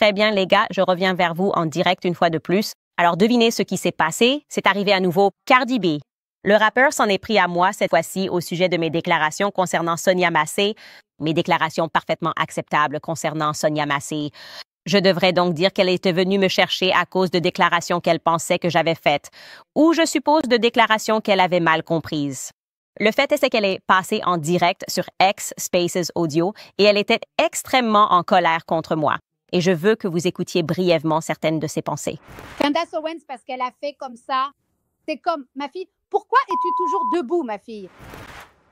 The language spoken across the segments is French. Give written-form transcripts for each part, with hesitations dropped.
Très bien, les gars, je reviens vers vous en direct une fois de plus. Alors, devinez ce qui s'est passé. C'est arrivé à nouveau Cardi B. Le rappeur s'en est pris à moi cette fois-ci au sujet de mes déclarations concernant Sonia Massey, mes déclarations parfaitement acceptables concernant Sonia Massey. Je devrais donc dire qu'elle était venue me chercher à cause de déclarations qu'elle pensait que j'avais faites, ou je suppose de déclarations qu'elle avait mal comprises. Le fait est qu'elle est passée en direct sur X Spaces Audio et elle était extrêmement en colère contre moi. Et je veux que vous écoutiez brièvement certaines de ses pensées. Candace Owens, parce qu'elle a fait comme ça, c'est comme, ma fille, pourquoi es-tu toujours debout, ma fille?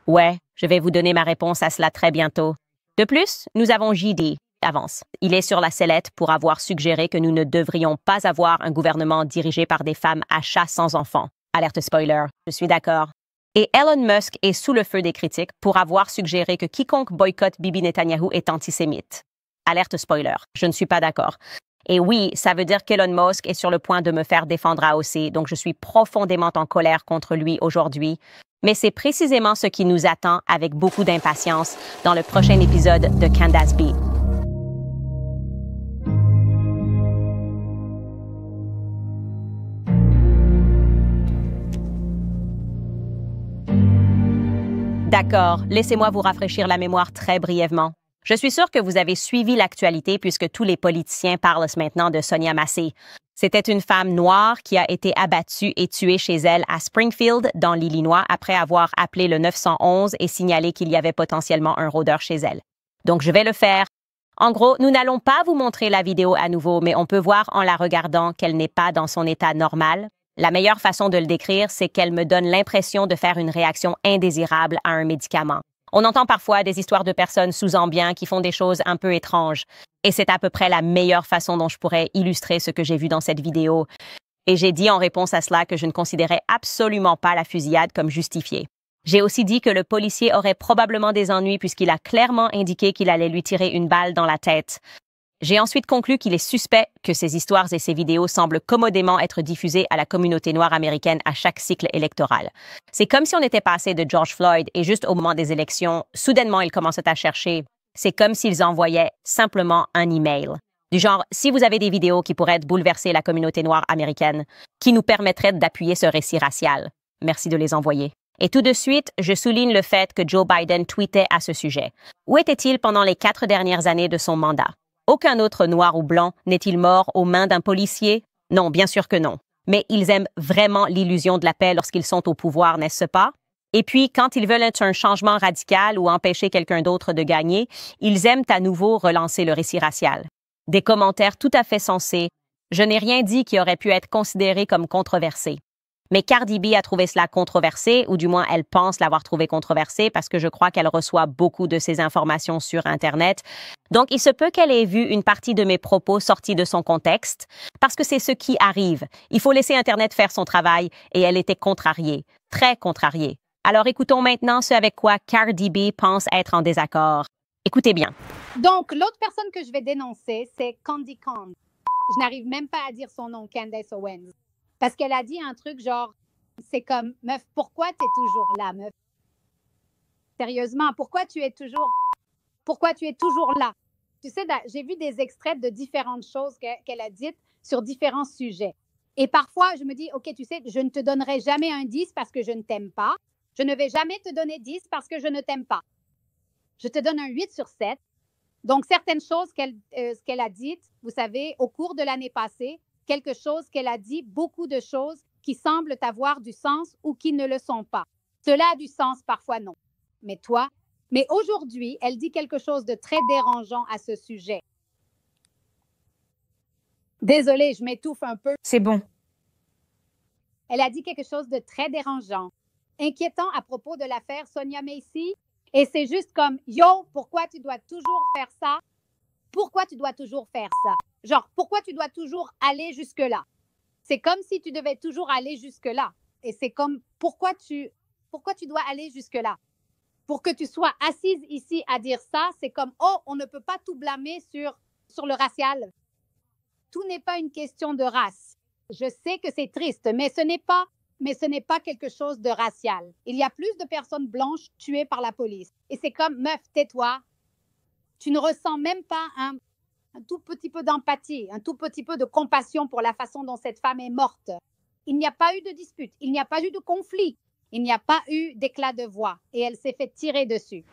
Ouais, je vais vous donner ma réponse à cela très bientôt. De plus, nous avons JD. Avance. Il est sur la sellette pour avoir suggéré que nous ne devrions pas avoir un gouvernement dirigé par des femmes à chat sans enfants. Alerte spoiler, je suis d'accord. Et Elon Musk est sous le feu des critiques pour avoir suggéré que quiconque boycotte Bibi Netanyahou est antisémite. Alerte spoiler, je ne suis pas d'accord. Et oui, ça veut dire qu'Elon Musk est sur le point de me faire défendre AOC, donc je suis profondément en colère contre lui aujourd'hui. Mais c'est précisément ce qui nous attend avec beaucoup d'impatience dans le prochain épisode de Candace B. D'accord, laissez-moi vous rafraîchir la mémoire très brièvement. Je suis sûre que vous avez suivi l'actualité puisque tous les politiciens parlent maintenant de Sonia Massey. C'était une femme noire qui a été abattue et tuée chez elle à Springfield, dans l'Illinois, après avoir appelé le 911 et signalé qu'il y avait potentiellement un rôdeur chez elle. Donc, je vais le faire. En gros, nous n'allons pas vous montrer la vidéo à nouveau, mais on peut voir en la regardant qu'elle n'est pas dans son état normal. La meilleure façon de le décrire, c'est qu'elle me donne l'impression de faire une réaction indésirable à un médicament. On entend parfois des histoires de personnes sous ambiance qui font des choses un peu étranges. Et c'est à peu près la meilleure façon dont je pourrais illustrer ce que j'ai vu dans cette vidéo. Et j'ai dit en réponse à cela que je ne considérais absolument pas la fusillade comme justifiée. J'ai aussi dit que le policier aurait probablement des ennuis puisqu'il a clairement indiqué qu'il allait lui tirer une balle dans la tête. J'ai ensuite conclu qu'il est suspect que ces histoires et ces vidéos semblent commodément être diffusées à la communauté noire américaine à chaque cycle électoral. C'est comme si on était passé de George Floyd et juste au moment des élections, soudainement ils commençaient à chercher. C'est comme s'ils envoyaient simplement un email. Du genre, si vous avez des vidéos qui pourraient bouleverser la communauté noire américaine, qui nous permettraient d'appuyer ce récit racial, merci de les envoyer. Et tout de suite, je souligne le fait que Joe Biden tweetait à ce sujet. Où était-il pendant les 4 dernières années de son mandat? Aucun autre noir ou blanc n'est-il mort aux mains d'un policier? Non, bien sûr que non. Mais ils aiment vraiment l'illusion de la paix lorsqu'ils sont au pouvoir, n'est-ce pas? Et puis, quand ils veulent un changement radical ou empêcher quelqu'un d'autre de gagner, ils aiment à nouveau relancer le récit racial. Des commentaires tout à fait sensés. Je n'ai rien dit qui aurait pu être considéré comme controversé. Mais Cardi B a trouvé cela controversé, ou du moins elle pense l'avoir trouvé controversé parce que je crois qu'elle reçoit beaucoup de ces informations sur Internet. Donc, il se peut qu'elle ait vu une partie de mes propos sortis de son contexte, parce que c'est ce qui arrive. Il faut laisser Internet faire son travail, et elle était contrariée, très contrariée. Alors, écoutons maintenant ce avec quoi Cardi B pense être en désaccord. Écoutez bien. Donc, l'autre personne que je vais dénoncer, c'est Candy Khan. Je n'arrive même pas à dire son nom, Candace Owens. Parce qu'elle a dit un truc genre, c'est comme, meuf, pourquoi tu es toujours là, meuf? Sérieusement, pourquoi tu es toujours là? Tu sais, j'ai vu des extraits de différentes choses qu'elle a dites sur différents sujets. Et parfois, je me dis, OK, tu sais, je ne te donnerai jamais un 10 parce que je ne t'aime pas. Je ne vais jamais te donner 10 parce que je ne t'aime pas. Je te donne un 8 sur 7. Donc, certaines choses qu'elle a dites, vous savez, au cours de l'année passée, quelque chose qu'elle a dit, beaucoup de choses qui semblent avoir du sens ou qui ne le sont pas. Cela a du sens, parfois non. Mais aujourd'hui, elle dit quelque chose de très dérangeant à ce sujet. Désolée, je m'étouffe un peu. C'est bon. Elle a dit quelque chose de très dérangeant, inquiétant à propos de l'affaire Sonia Massey. Et c'est juste comme, yo, pourquoi tu dois toujours faire ça? Pourquoi tu dois toujours faire ça? Genre, pourquoi tu dois toujours aller jusque-là? C'est comme si tu devais toujours aller jusque-là. Et c'est comme, pourquoi tu dois aller jusque-là? Pour que tu sois assise ici à dire ça, c'est comme, oh, on ne peut pas tout blâmer sur le racial. Tout n'est pas une question de race. Je sais que c'est triste, mais ce n'est pas quelque chose de racial. Il y a plus de personnes blanches tuées par la police. Et c'est comme, meuf, tais-toi. Tu ne ressens même pas un tout petit peu d'empathie, un tout petit peu de compassion pour la façon dont cette femme est morte. Il n'y a pas eu de dispute, il n'y a pas eu de conflit, il n'y a pas eu d'éclat de voix et elle s'est fait tirer dessus.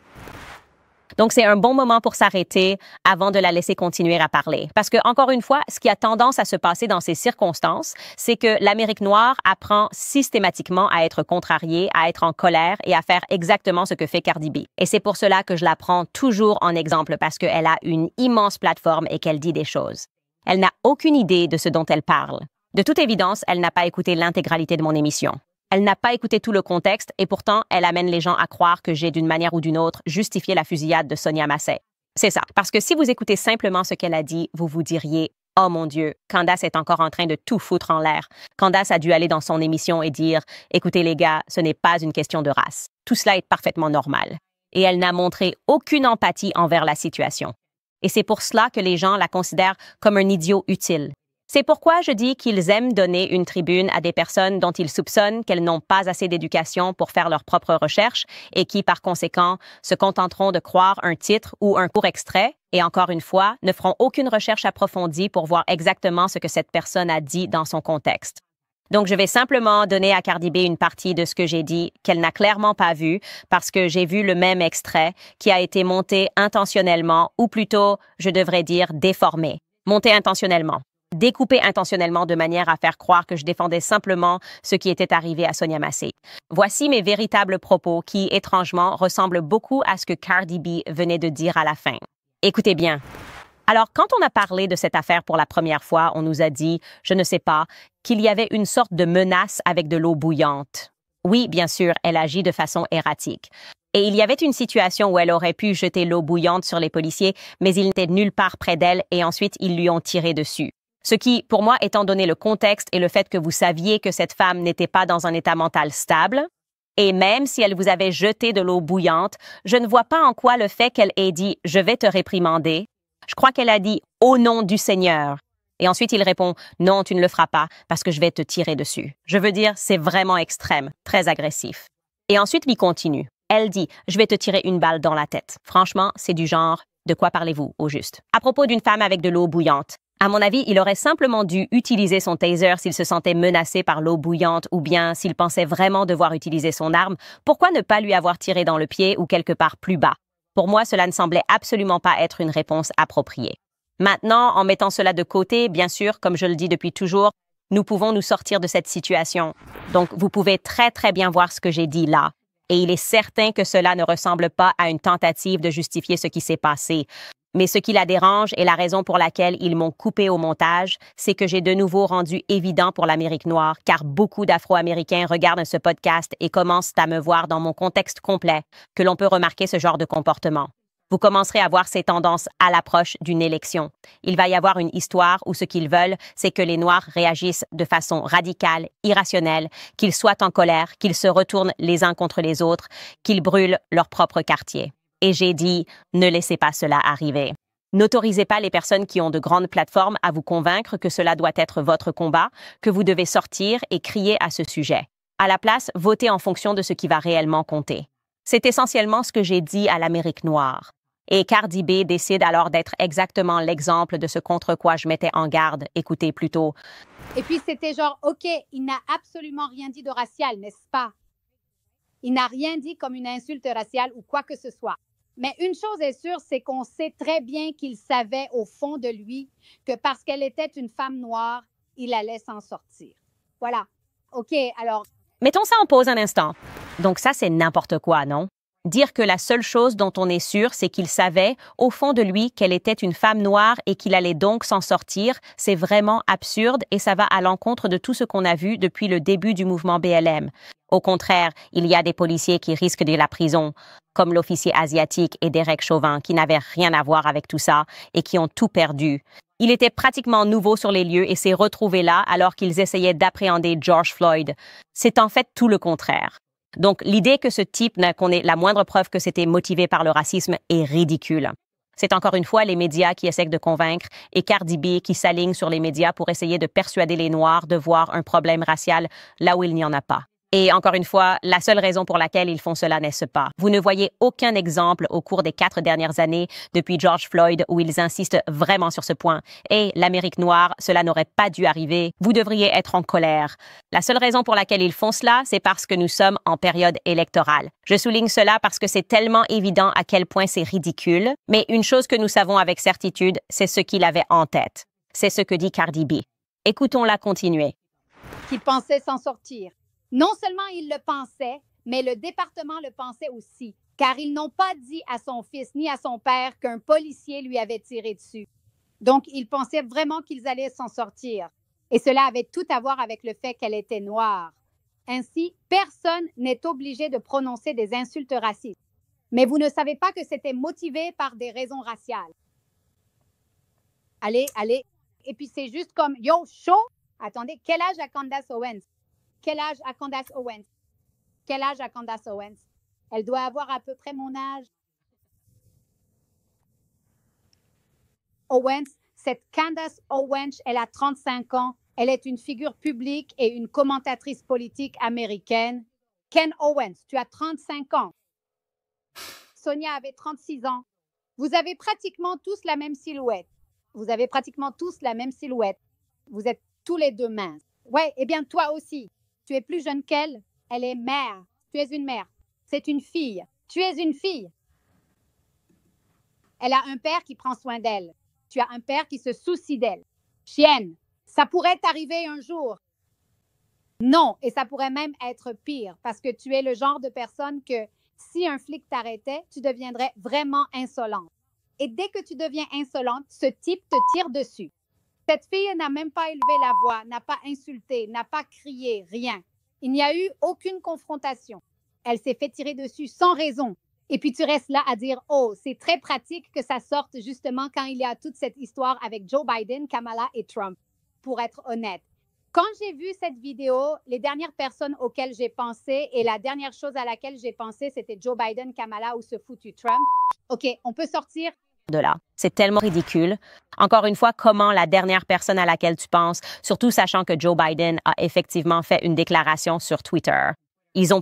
Donc, c'est un bon moment pour s'arrêter avant de la laisser continuer à parler. Parce que, encore une fois, ce qui a tendance à se passer dans ces circonstances, c'est que l'Amérique noire apprend systématiquement à être contrariée, à être en colère et à faire exactement ce que fait Cardi B. Et c'est pour cela que je la prends toujours en exemple parce qu'elle a une immense plateforme et qu'elle dit des choses. Elle n'a aucune idée de ce dont elle parle. De toute évidence, elle n'a pas écouté l'intégralité de mon émission. Elle n'a pas écouté tout le contexte et pourtant, elle amène les gens à croire que j'ai, d'une manière ou d'une autre, justifié la fusillade de Sonia Massey. C'est ça. Parce que si vous écoutez simplement ce qu'elle a dit, vous vous diriez « Oh mon Dieu, Candace est encore en train de tout foutre en l'air. Candace a dû aller dans son émission et dire « Écoutez les gars, ce n'est pas une question de race. Tout cela est parfaitement normal. » Et elle n'a montré aucune empathie envers la situation. Et c'est pour cela que les gens la considèrent comme un idiot utile. C'est pourquoi je dis qu'ils aiment donner une tribune à des personnes dont ils soupçonnent qu'elles n'ont pas assez d'éducation pour faire leurs propres recherches et qui, par conséquent, se contenteront de croire un titre ou un court extrait et, encore une fois, ne feront aucune recherche approfondie pour voir exactement ce que cette personne a dit dans son contexte. Donc, je vais simplement donner à Cardi B une partie de ce que j'ai dit qu'elle n'a clairement pas vu parce que j'ai vu le même extrait qui a été monté intentionnellement ou plutôt, je devrais dire, déformé. Monté intentionnellement. Découpé intentionnellement de manière à faire croire que je défendais simplement ce qui était arrivé à Sonia Massey. Voici mes véritables propos qui, étrangement, ressemblent beaucoup à ce que Cardi B venait de dire à la fin. Écoutez bien. Alors, quand on a parlé de cette affaire pour la première fois, on nous a dit, je ne sais pas, qu'il y avait une sorte de menace avec de l'eau bouillante. Oui, bien sûr, elle agit de façon erratique. Et il y avait une situation où elle aurait pu jeter l'eau bouillante sur les policiers, mais ils n'étaient nulle part près d'elle et ensuite ils lui ont tiré dessus. Ce qui, pour moi, étant donné le contexte et le fait que vous saviez que cette femme n'était pas dans un état mental stable, et même si elle vous avait jeté de l'eau bouillante, je ne vois pas en quoi le fait qu'elle ait dit « je vais te réprimander », je crois qu'elle a dit « au nom du Seigneur ». Et ensuite, il répond « non, tu ne le feras pas parce que je vais te tirer dessus ». Je veux dire, c'est vraiment extrême, très agressif. Et ensuite, il continue. Elle dit « je vais te tirer une balle dans la tête ». Franchement, c'est du genre « de quoi parlez-vous au juste ?» À propos d'une femme avec de l'eau bouillante. À mon avis, il aurait simplement dû utiliser son taser s'il se sentait menacé par l'eau bouillante ou bien s'il pensait vraiment devoir utiliser son arme. Pourquoi ne pas lui avoir tiré dans le pied ou quelque part plus bas? Pour moi, cela ne semblait absolument pas être une réponse appropriée. Maintenant, en mettant cela de côté, bien sûr, comme je le dis depuis toujours, nous pouvons nous sortir de cette situation. Donc, vous pouvez très, très bien voir ce que j'ai dit là. Et il est certain que cela ne ressemble pas à une tentative de justifier ce qui s'est passé. Mais ce qui la dérange et la raison pour laquelle ils m'ont coupé au montage, c'est que j'ai de nouveau rendu évident pour l'Amérique noire, car beaucoup d'Afro-Américains regardent ce podcast et commencent à me voir dans mon contexte complet, que l'on peut remarquer ce genre de comportement. Vous commencerez à voir ces tendances à l'approche d'une élection. Il va y avoir une histoire où ce qu'ils veulent, c'est que les Noirs réagissent de façon radicale, irrationnelle, qu'ils soient en colère, qu'ils se retournent les uns contre les autres, qu'ils brûlent leur propre quartier. Et j'ai dit, ne laissez pas cela arriver. N'autorisez pas les personnes qui ont de grandes plateformes à vous convaincre que cela doit être votre combat, que vous devez sortir et crier à ce sujet. À la place, votez en fonction de ce qui va réellement compter. C'est essentiellement ce que j'ai dit à l'Amérique noire. Et Cardi B décide alors d'être exactement l'exemple de ce contre quoi je mettais en garde. Écoutez plutôt. Et puis c'était genre, OK, il n'a absolument rien dit de racial, n'est-ce pas? Il n'a rien dit comme une insulte raciale ou quoi que ce soit. Mais une chose est sûre, c'est qu'on sait très bien qu'il savait au fond de lui que parce qu'elle était une femme noire, il allait s'en sortir. Voilà. OK, alors... Mettons ça en pause un instant. Donc ça, c'est n'importe quoi, non? Dire que la seule chose dont on est sûr, c'est qu'il savait, au fond de lui, qu'elle était une femme noire et qu'il allait donc s'en sortir, c'est vraiment absurde et ça va à l'encontre de tout ce qu'on a vu depuis le début du mouvement BLM. Au contraire, il y a des policiers qui risquent de la prison, comme l'officier asiatique et Derek Chauvin, qui n'avaient rien à voir avec tout ça et qui ont tout perdu. Il était pratiquement nouveau sur les lieux et s'est retrouvé là alors qu'ils essayaient d'appréhender George Floyd. C'est en fait tout le contraire. Donc, l'idée que ce type n'a qu'on ait la moindre preuve que c'était motivé par le racisme est ridicule. C'est encore une fois les médias qui essaient de convaincre et Cardi B qui s'aligne sur les médias pour essayer de persuader les Noirs de voir un problème racial là où il n'y en a pas. Et encore une fois, la seule raison pour laquelle ils font cela n'est-ce pas. Vous ne voyez aucun exemple au cours des 4 dernières années depuis George Floyd où ils insistent vraiment sur ce point. Et l'Amérique noire, cela n'aurait pas dû arriver. Vous devriez être en colère. La seule raison pour laquelle ils font cela, c'est parce que nous sommes en période électorale. Je souligne cela parce que c'est tellement évident à quel point c'est ridicule. Mais une chose que nous savons avec certitude, c'est ce qu'il avait en tête. C'est ce que dit Cardi B. Écoutons-la continuer. Qui pensait s'en sortir. Non seulement il le pensait, mais le département le pensait aussi, car ils n'ont pas dit à son fils ni à son père qu'un policier lui avait tiré dessus. Donc, ils pensaient vraiment qu'ils allaient s'en sortir. Et cela avait tout à voir avec le fait qu'elle était noire. Ainsi, personne n'est obligé de prononcer des insultes racistes. Mais vous ne savez pas que c'était motivé par des raisons raciales. Allez. Et puis, c'est juste comme, yo, chaud. Attendez, quel âge a Candace Owens? Quel âge a Candace Owens? Quel âge a Candace Owens? Elle doit avoir à peu près mon âge. Owens, cette Candace Owens, elle a 35 ans. Elle est une figure publique et une commentatrice politique américaine. Ken Owens, tu as 35 ans. Sonia avait 36 ans. Vous avez pratiquement tous la même silhouette. Vous êtes tous les deux minces. Ouais, eh bien, toi aussi. Tu es plus jeune qu'elle. Elle est mère. Tu es une mère. C'est une fille. Tu es une fille. Elle a un père qui prend soin d'elle. Tu as un père qui se soucie d'elle. Chienne, ça pourrait t'arriver un jour. Non, et ça pourrait même être pire parce que tu es le genre de personne que si un flic t'arrêtait, tu deviendrais vraiment insolente. Et dès que tu deviens insolente, ce type te tire dessus. Cette fille n'a même pas élevé la voix, n'a pas insulté, n'a pas crié, rien. Il n'y a eu aucune confrontation. Elle s'est fait tirer dessus sans raison. Et puis tu restes là à dire « Oh, c'est très pratique que ça sorte justement quand il y a toute cette histoire avec Joe Biden, Kamala et Trump. » Pour être honnête, quand j'ai vu cette vidéo, les dernières personnes auxquelles j'ai pensé et la dernière chose à laquelle j'ai pensé, c'était Joe Biden, Kamala ou ce foutu Trump. OK, on peut sortir de là. C'est tellement ridicule. Encore une fois, comment la dernière personne à laquelle tu penses, surtout sachant que Joe Biden a effectivement fait une déclaration sur Twitter. Ils ont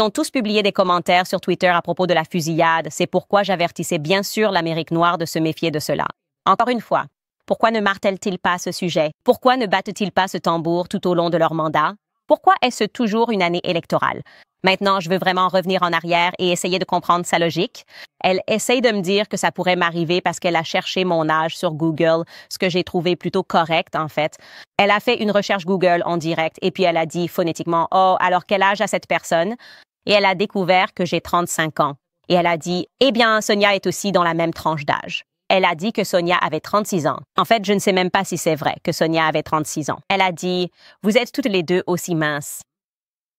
tous publié des commentaires sur Twitter à propos de la fusillade. C'est pourquoi j'avertissais bien sûr l'Amérique noire de se méfier de cela. Encore une fois, pourquoi ne martèlent-ils pas ce sujet? Pourquoi ne battent-ils pas ce tambour tout au long de leur mandat? Pourquoi est-ce toujours une année électorale? Maintenant, je veux vraiment revenir en arrière et essayer de comprendre sa logique. Elle essaye de me dire que ça pourrait m'arriver parce qu'elle a cherché mon âge sur Google, ce que j'ai trouvé plutôt correct, en fait. Elle a fait une recherche Google en direct et puis elle a dit phonétiquement « Oh, alors quel âge a cette personne? » Et elle a découvert que j'ai 35 ans. Et elle a dit « Eh bien, Sonia est aussi dans la même tranche d'âge. » Elle a dit que Sonia avait 36 ans. En fait, je ne sais même pas si c'est vrai que Sonia avait 36 ans. Elle a dit « Vous êtes toutes les deux aussi minces. »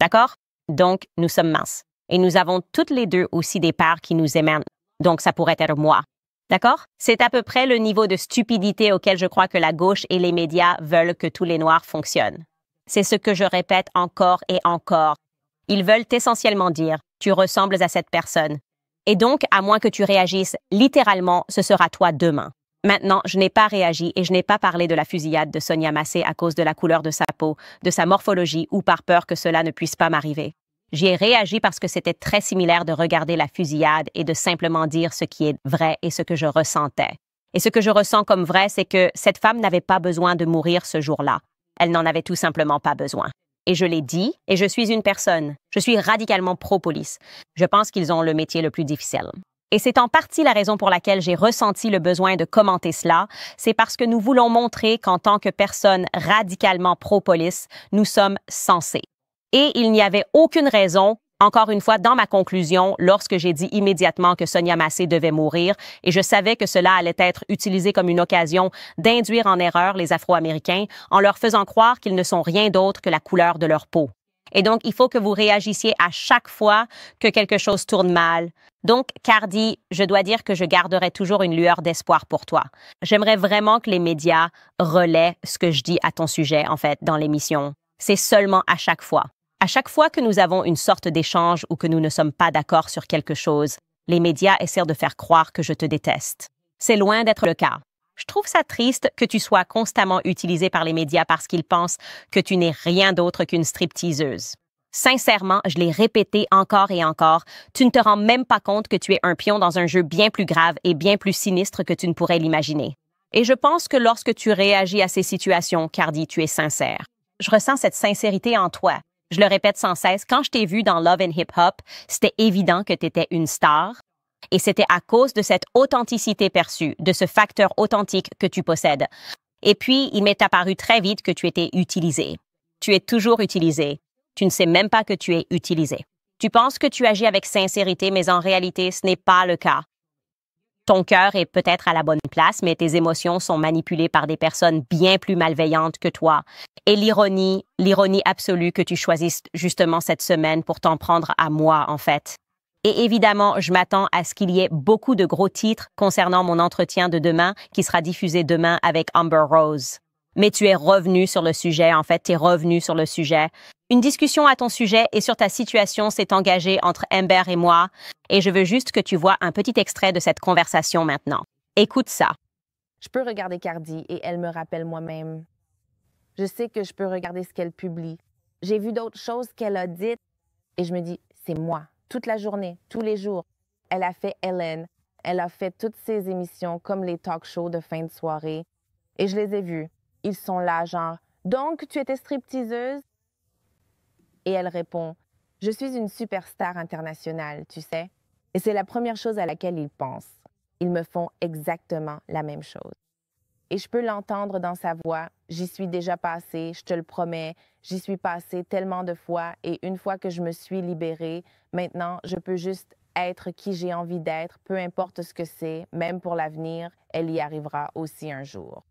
D'accord? Donc, nous sommes minces. Et nous avons toutes les deux aussi des parts qui nous émanent. Donc, ça pourrait être moi. D'accord? C'est à peu près le niveau de stupidité auquel je crois que la gauche et les médias veulent que tous les Noirs fonctionnent. C'est ce que je répète encore et encore. Ils veulent essentiellement dire « Tu ressembles à cette personne. » Et donc, à moins que tu réagisses littéralement, ce sera toi demain. Maintenant, je n'ai pas réagi et je n'ai pas parlé de la fusillade de Sonia Massé à cause de la couleur de sa peau, de sa morphologie ou par peur que cela ne puisse pas m'arriver. J'y ai réagi parce que c'était très similaire de regarder la fusillade et de simplement dire ce qui est vrai et ce que je ressentais. Et ce que je ressens comme vrai, c'est que cette femme n'avait pas besoin de mourir ce jour-là. Elle n'en avait tout simplement pas besoin. Et je l'ai dit, et je suis une personne. Je suis radicalement pro-police. Je pense qu'ils ont le métier le plus difficile. Et c'est en partie la raison pour laquelle j'ai ressenti le besoin de commenter cela. C'est parce que nous voulons montrer qu'en tant que personne radicalement pro-police, nous sommes sensés. Et il n'y avait aucune raison, encore une fois, dans ma conclusion, lorsque j'ai dit immédiatement que Sonia Massé devait mourir, et je savais que cela allait être utilisé comme une occasion d'induire en erreur les Afro-Américains en leur faisant croire qu'ils ne sont rien d'autre que la couleur de leur peau. Et donc, il faut que vous réagissiez à chaque fois que quelque chose tourne mal. Donc, Cardi, je dois dire que je garderai toujours une lueur d'espoir pour toi. J'aimerais vraiment que les médias relaient ce que je dis à ton sujet, en fait, dans l'émission. C'est seulement à chaque fois. À chaque fois que nous avons une sorte d'échange ou que nous ne sommes pas d'accord sur quelque chose, les médias essaient de faire croire que je te déteste. C'est loin d'être le cas. Je trouve ça triste que tu sois constamment utilisé par les médias parce qu'ils pensent que tu n'es rien d'autre qu'une stripteaseuse. Sincèrement, je l'ai répété encore et encore, tu ne te rends même pas compte que tu es un pion dans un jeu bien plus grave et bien plus sinistre que tu ne pourrais l'imaginer. Et je pense que lorsque tu réagis à ces situations, Cardi, tu es sincère. Je ressens cette sincérité en toi. Je le répète sans cesse, quand je t'ai vu dans Love and Hip Hop, c'était évident que tu étais une star. Et c'était à cause de cette authenticité perçue, de ce facteur authentique que tu possèdes. Et puis, il m'est apparu très vite que tu étais utilisé. Tu es toujours utilisé. Tu ne sais même pas que tu es utilisé. Tu penses que tu agis avec sincérité, mais en réalité, ce n'est pas le cas. Ton cœur est peut-être à la bonne place, mais tes émotions sont manipulées par des personnes bien plus malveillantes que toi. Et l'ironie absolue que tu choisisses justement cette semaine pour t'en prendre à moi, en fait. Et évidemment, je m'attends à ce qu'il y ait beaucoup de gros titres concernant mon entretien de demain qui sera diffusé demain avec Amber Rose. Mais tu es revenu sur le sujet, en fait, tu es revenu sur le sujet. Une discussion à ton sujet et sur ta situation s'est engagée entre Amber et moi, et je veux juste que tu vois un petit extrait de cette conversation maintenant. Écoute ça. Je peux regarder Cardi et elle me rappelle moi-même. Je sais que je peux regarder ce qu'elle publie. J'ai vu d'autres choses qu'elle a dites et je me dis, c'est moi. Toute la journée, tous les jours. Elle a fait Ellen, elle a fait toutes ses émissions comme les talk shows de fin de soirée. Et je les ai vus. Ils sont là, genre, donc tu étais stripteaseuse? Et elle répond, je suis une superstar internationale, tu sais. Et c'est la première chose à laquelle ils pensent. Ils me font exactement la même chose. Et je peux l'entendre dans sa voix. J'y suis déjà passée, je te le promets. J'y suis passée tellement de fois et une fois que je me suis libérée, maintenant, je peux juste être qui j'ai envie d'être, peu importe ce que c'est, même pour l'avenir, elle y arrivera aussi un jour.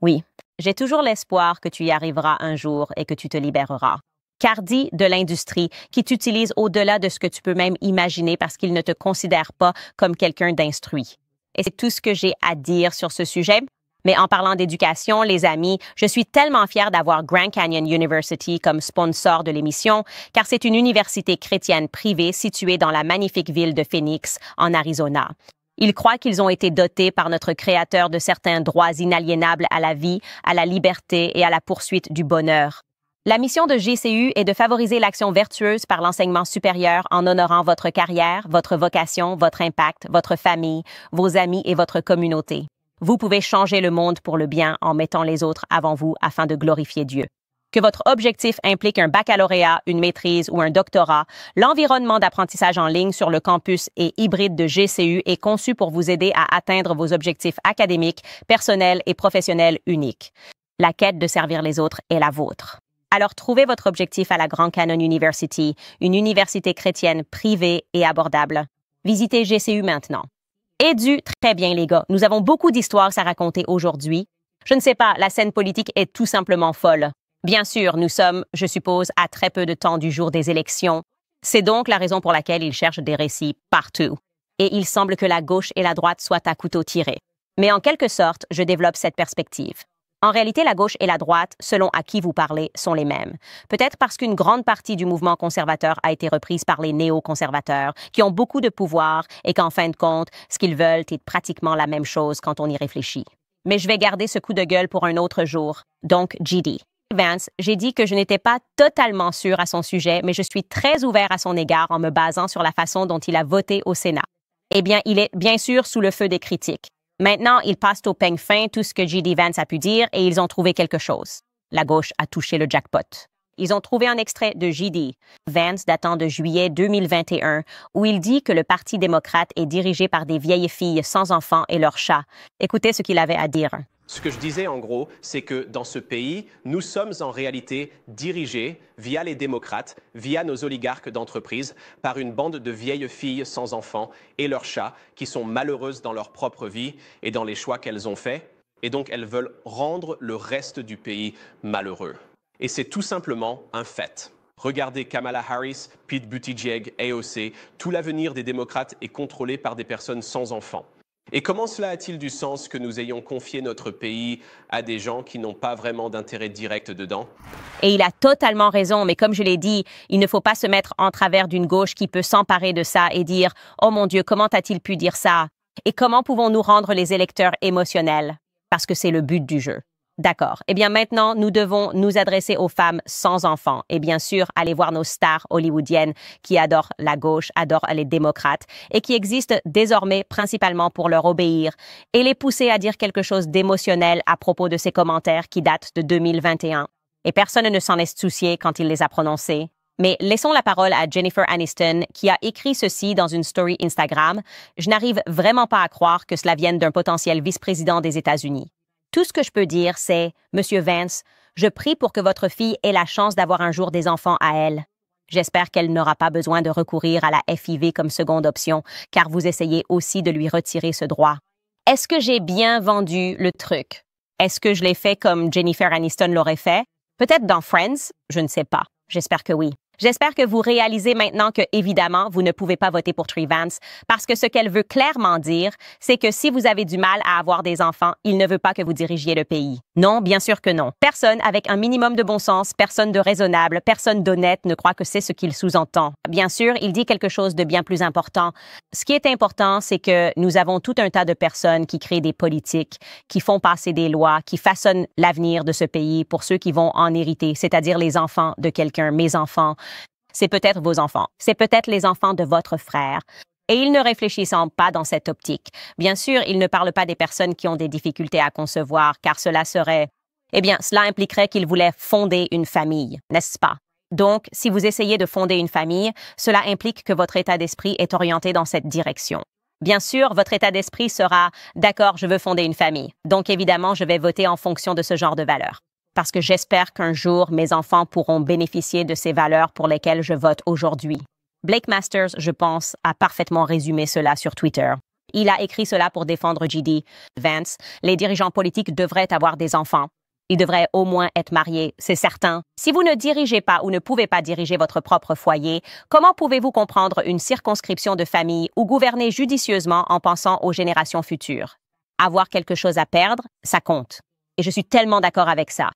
Oui, j'ai toujours l'espoir que tu y arriveras un jour et que tu te libéreras. Cardi de l'industrie qui t'utilise au-delà de ce que tu peux même imaginer parce qu'il ne te considère pas comme quelqu'un d'instruit. Et c'est tout ce que j'ai à dire sur ce sujet. Mais en parlant d'éducation, les amis, je suis tellement fière d'avoir Grand Canyon University comme sponsor de l'émission, car c'est une université chrétienne privée située dans la magnifique ville de Phoenix, en Arizona. Ils croient qu'ils ont été dotés par notre Créateur de certains droits inaliénables à la vie, à la liberté et à la poursuite du bonheur. La mission de GCU est de favoriser l'action vertueuse par l'enseignement supérieur en honorant votre carrière, votre vocation, votre impact, votre famille, vos amis et votre communauté. Vous pouvez changer le monde pour le bien en mettant les autres avant vous afin de glorifier Dieu. Que votre objectif implique un baccalauréat, une maîtrise ou un doctorat, l'environnement d'apprentissage en ligne sur le campus et hybride de GCU est conçu pour vous aider à atteindre vos objectifs académiques, personnels et professionnels uniques. La quête de servir les autres est la vôtre. Alors trouvez votre objectif à la Grand Canyon University, une université chrétienne privée et abordable. Visitez GCU maintenant. Très bien les gars, nous avons beaucoup d'histoires à raconter aujourd'hui. Je ne sais pas, la scène politique est tout simplement folle. Bien sûr, nous sommes, je suppose, à très peu de temps du jour des élections. C'est donc la raison pour laquelle ils cherchent des récits partout. Et il semble que la gauche et la droite soient à couteau tiré. Mais en quelque sorte, je développe cette perspective. En réalité, la gauche et la droite, selon à qui vous parlez, sont les mêmes. Peut-être parce qu'une grande partie du mouvement conservateur a été reprise par les néoconservateurs, qui ont beaucoup de pouvoir et qu'en fin de compte, ce qu'ils veulent est pratiquement la même chose quand on y réfléchit. Mais je vais garder ce coup de gueule pour un autre jour. Donc, GD. Vance, j'ai dit que je n'étais pas totalement sûre à son sujet, mais je suis très ouvert à son égard en me basant sur la façon dont il a voté au Sénat. Eh bien, il est bien sûr sous le feu des critiques. Maintenant, ils passent au peigne fin tout ce que J.D. Vance a pu dire et ils ont trouvé quelque chose. La gauche a touché le jackpot. Ils ont trouvé un extrait de J.D. Vance datant de juillet 2021 où il dit que le Parti démocrate est dirigé par des vieilles filles sans enfants et leurs chats. Écoutez ce qu'il avait à dire. Ce que je disais en gros, c'est que dans ce pays, nous sommes en réalité dirigés via les démocrates, via nos oligarques d'entreprise, par une bande de vieilles filles sans enfants et leurs chats qui sont malheureuses dans leur propre vie et dans les choix qu'elles ont faits. Et donc elles veulent rendre le reste du pays malheureux. Et c'est tout simplement un fait. Regardez Kamala Harris, Pete Buttigieg, AOC, tout l'avenir des démocrates est contrôlé par des personnes sans enfants. Et comment cela a-t-il du sens que nous ayons confié notre pays à des gens qui n'ont pas vraiment d'intérêt direct dedans? Et il a totalement raison, mais comme je l'ai dit, il ne faut pas se mettre en travers d'une gauche qui peut s'emparer de ça et dire « Oh mon Dieu, comment a-t-il pu dire ça? » Et comment pouvons-nous rendre les électeurs émotionnels? Parce que c'est le but du jeu. D'accord. Eh bien, maintenant, nous devons nous adresser aux femmes sans enfants et bien sûr aller voir nos stars hollywoodiennes qui adorent la gauche, adorent les démocrates et qui existent désormais principalement pour leur obéir et les pousser à dire quelque chose d'émotionnel à propos de ces commentaires qui datent de 2021. Et personne ne s'en est soucié quand il les a prononcés. Mais laissons la parole à Jennifer Aniston qui a écrit ceci dans une story Instagram. Je n'arrive vraiment pas à croire que cela vienne d'un potentiel vice-président des États-Unis. Tout ce que je peux dire, c'est, Monsieur Vance, je prie pour que votre fille ait la chance d'avoir un jour des enfants à elle. J'espère qu'elle n'aura pas besoin de recourir à la FIV comme seconde option, car vous essayez aussi de lui retirer ce droit. Est-ce que j'ai bien vendu le truc? Est-ce que je l'ai fait comme Jennifer Aniston l'aurait fait? Peut-être dans Friends? Je ne sais pas. J'espère que oui. J'espère que vous réalisez maintenant que, évidemment, vous ne pouvez pas voter pour Tree Vance parce que ce qu'elle veut clairement dire, c'est que si vous avez du mal à avoir des enfants, il ne veut pas que vous dirigiez le pays. Non, bien sûr que non. Personne avec un minimum de bon sens, personne de raisonnable, personne d'honnête ne croit que c'est ce qu'il sous-entend. Bien sûr, il dit quelque chose de bien plus important. Ce qui est important, c'est que nous avons tout un tas de personnes qui créent des politiques, qui font passer des lois, qui façonnent l'avenir de ce pays pour ceux qui vont en hériter, c'est-à-dire les enfants de quelqu'un, mes enfants. C'est peut-être vos enfants. C'est peut-être les enfants de votre frère. Et ils ne réfléchissent pas dans cette optique. Bien sûr, ils ne parlent pas des personnes qui ont des difficultés à concevoir, car cela serait... Eh bien, cela impliquerait qu'ils voulaient fonder une famille, n'est-ce pas? Donc, si vous essayez de fonder une famille, cela implique que votre état d'esprit est orienté dans cette direction. Bien sûr, votre état d'esprit sera « D'accord, je veux fonder une famille. Donc, évidemment, je vais voter en fonction de ce genre de valeurs. » Parce que j'espère qu'un jour, mes enfants pourront bénéficier de ces valeurs pour lesquelles je vote aujourd'hui. Blake Masters, je pense, a parfaitement résumé cela sur Twitter. Il a écrit cela pour défendre J.D. Vance. Les dirigeants politiques devraient avoir des enfants. Ils devraient au moins être mariés, c'est certain. Si vous ne dirigez pas ou ne pouvez pas diriger votre propre foyer, comment pouvez-vous comprendre une circonscription de famille ou gouverner judicieusement en pensant aux générations futures? Avoir quelque chose à perdre, ça compte. Et je suis tellement d'accord avec ça.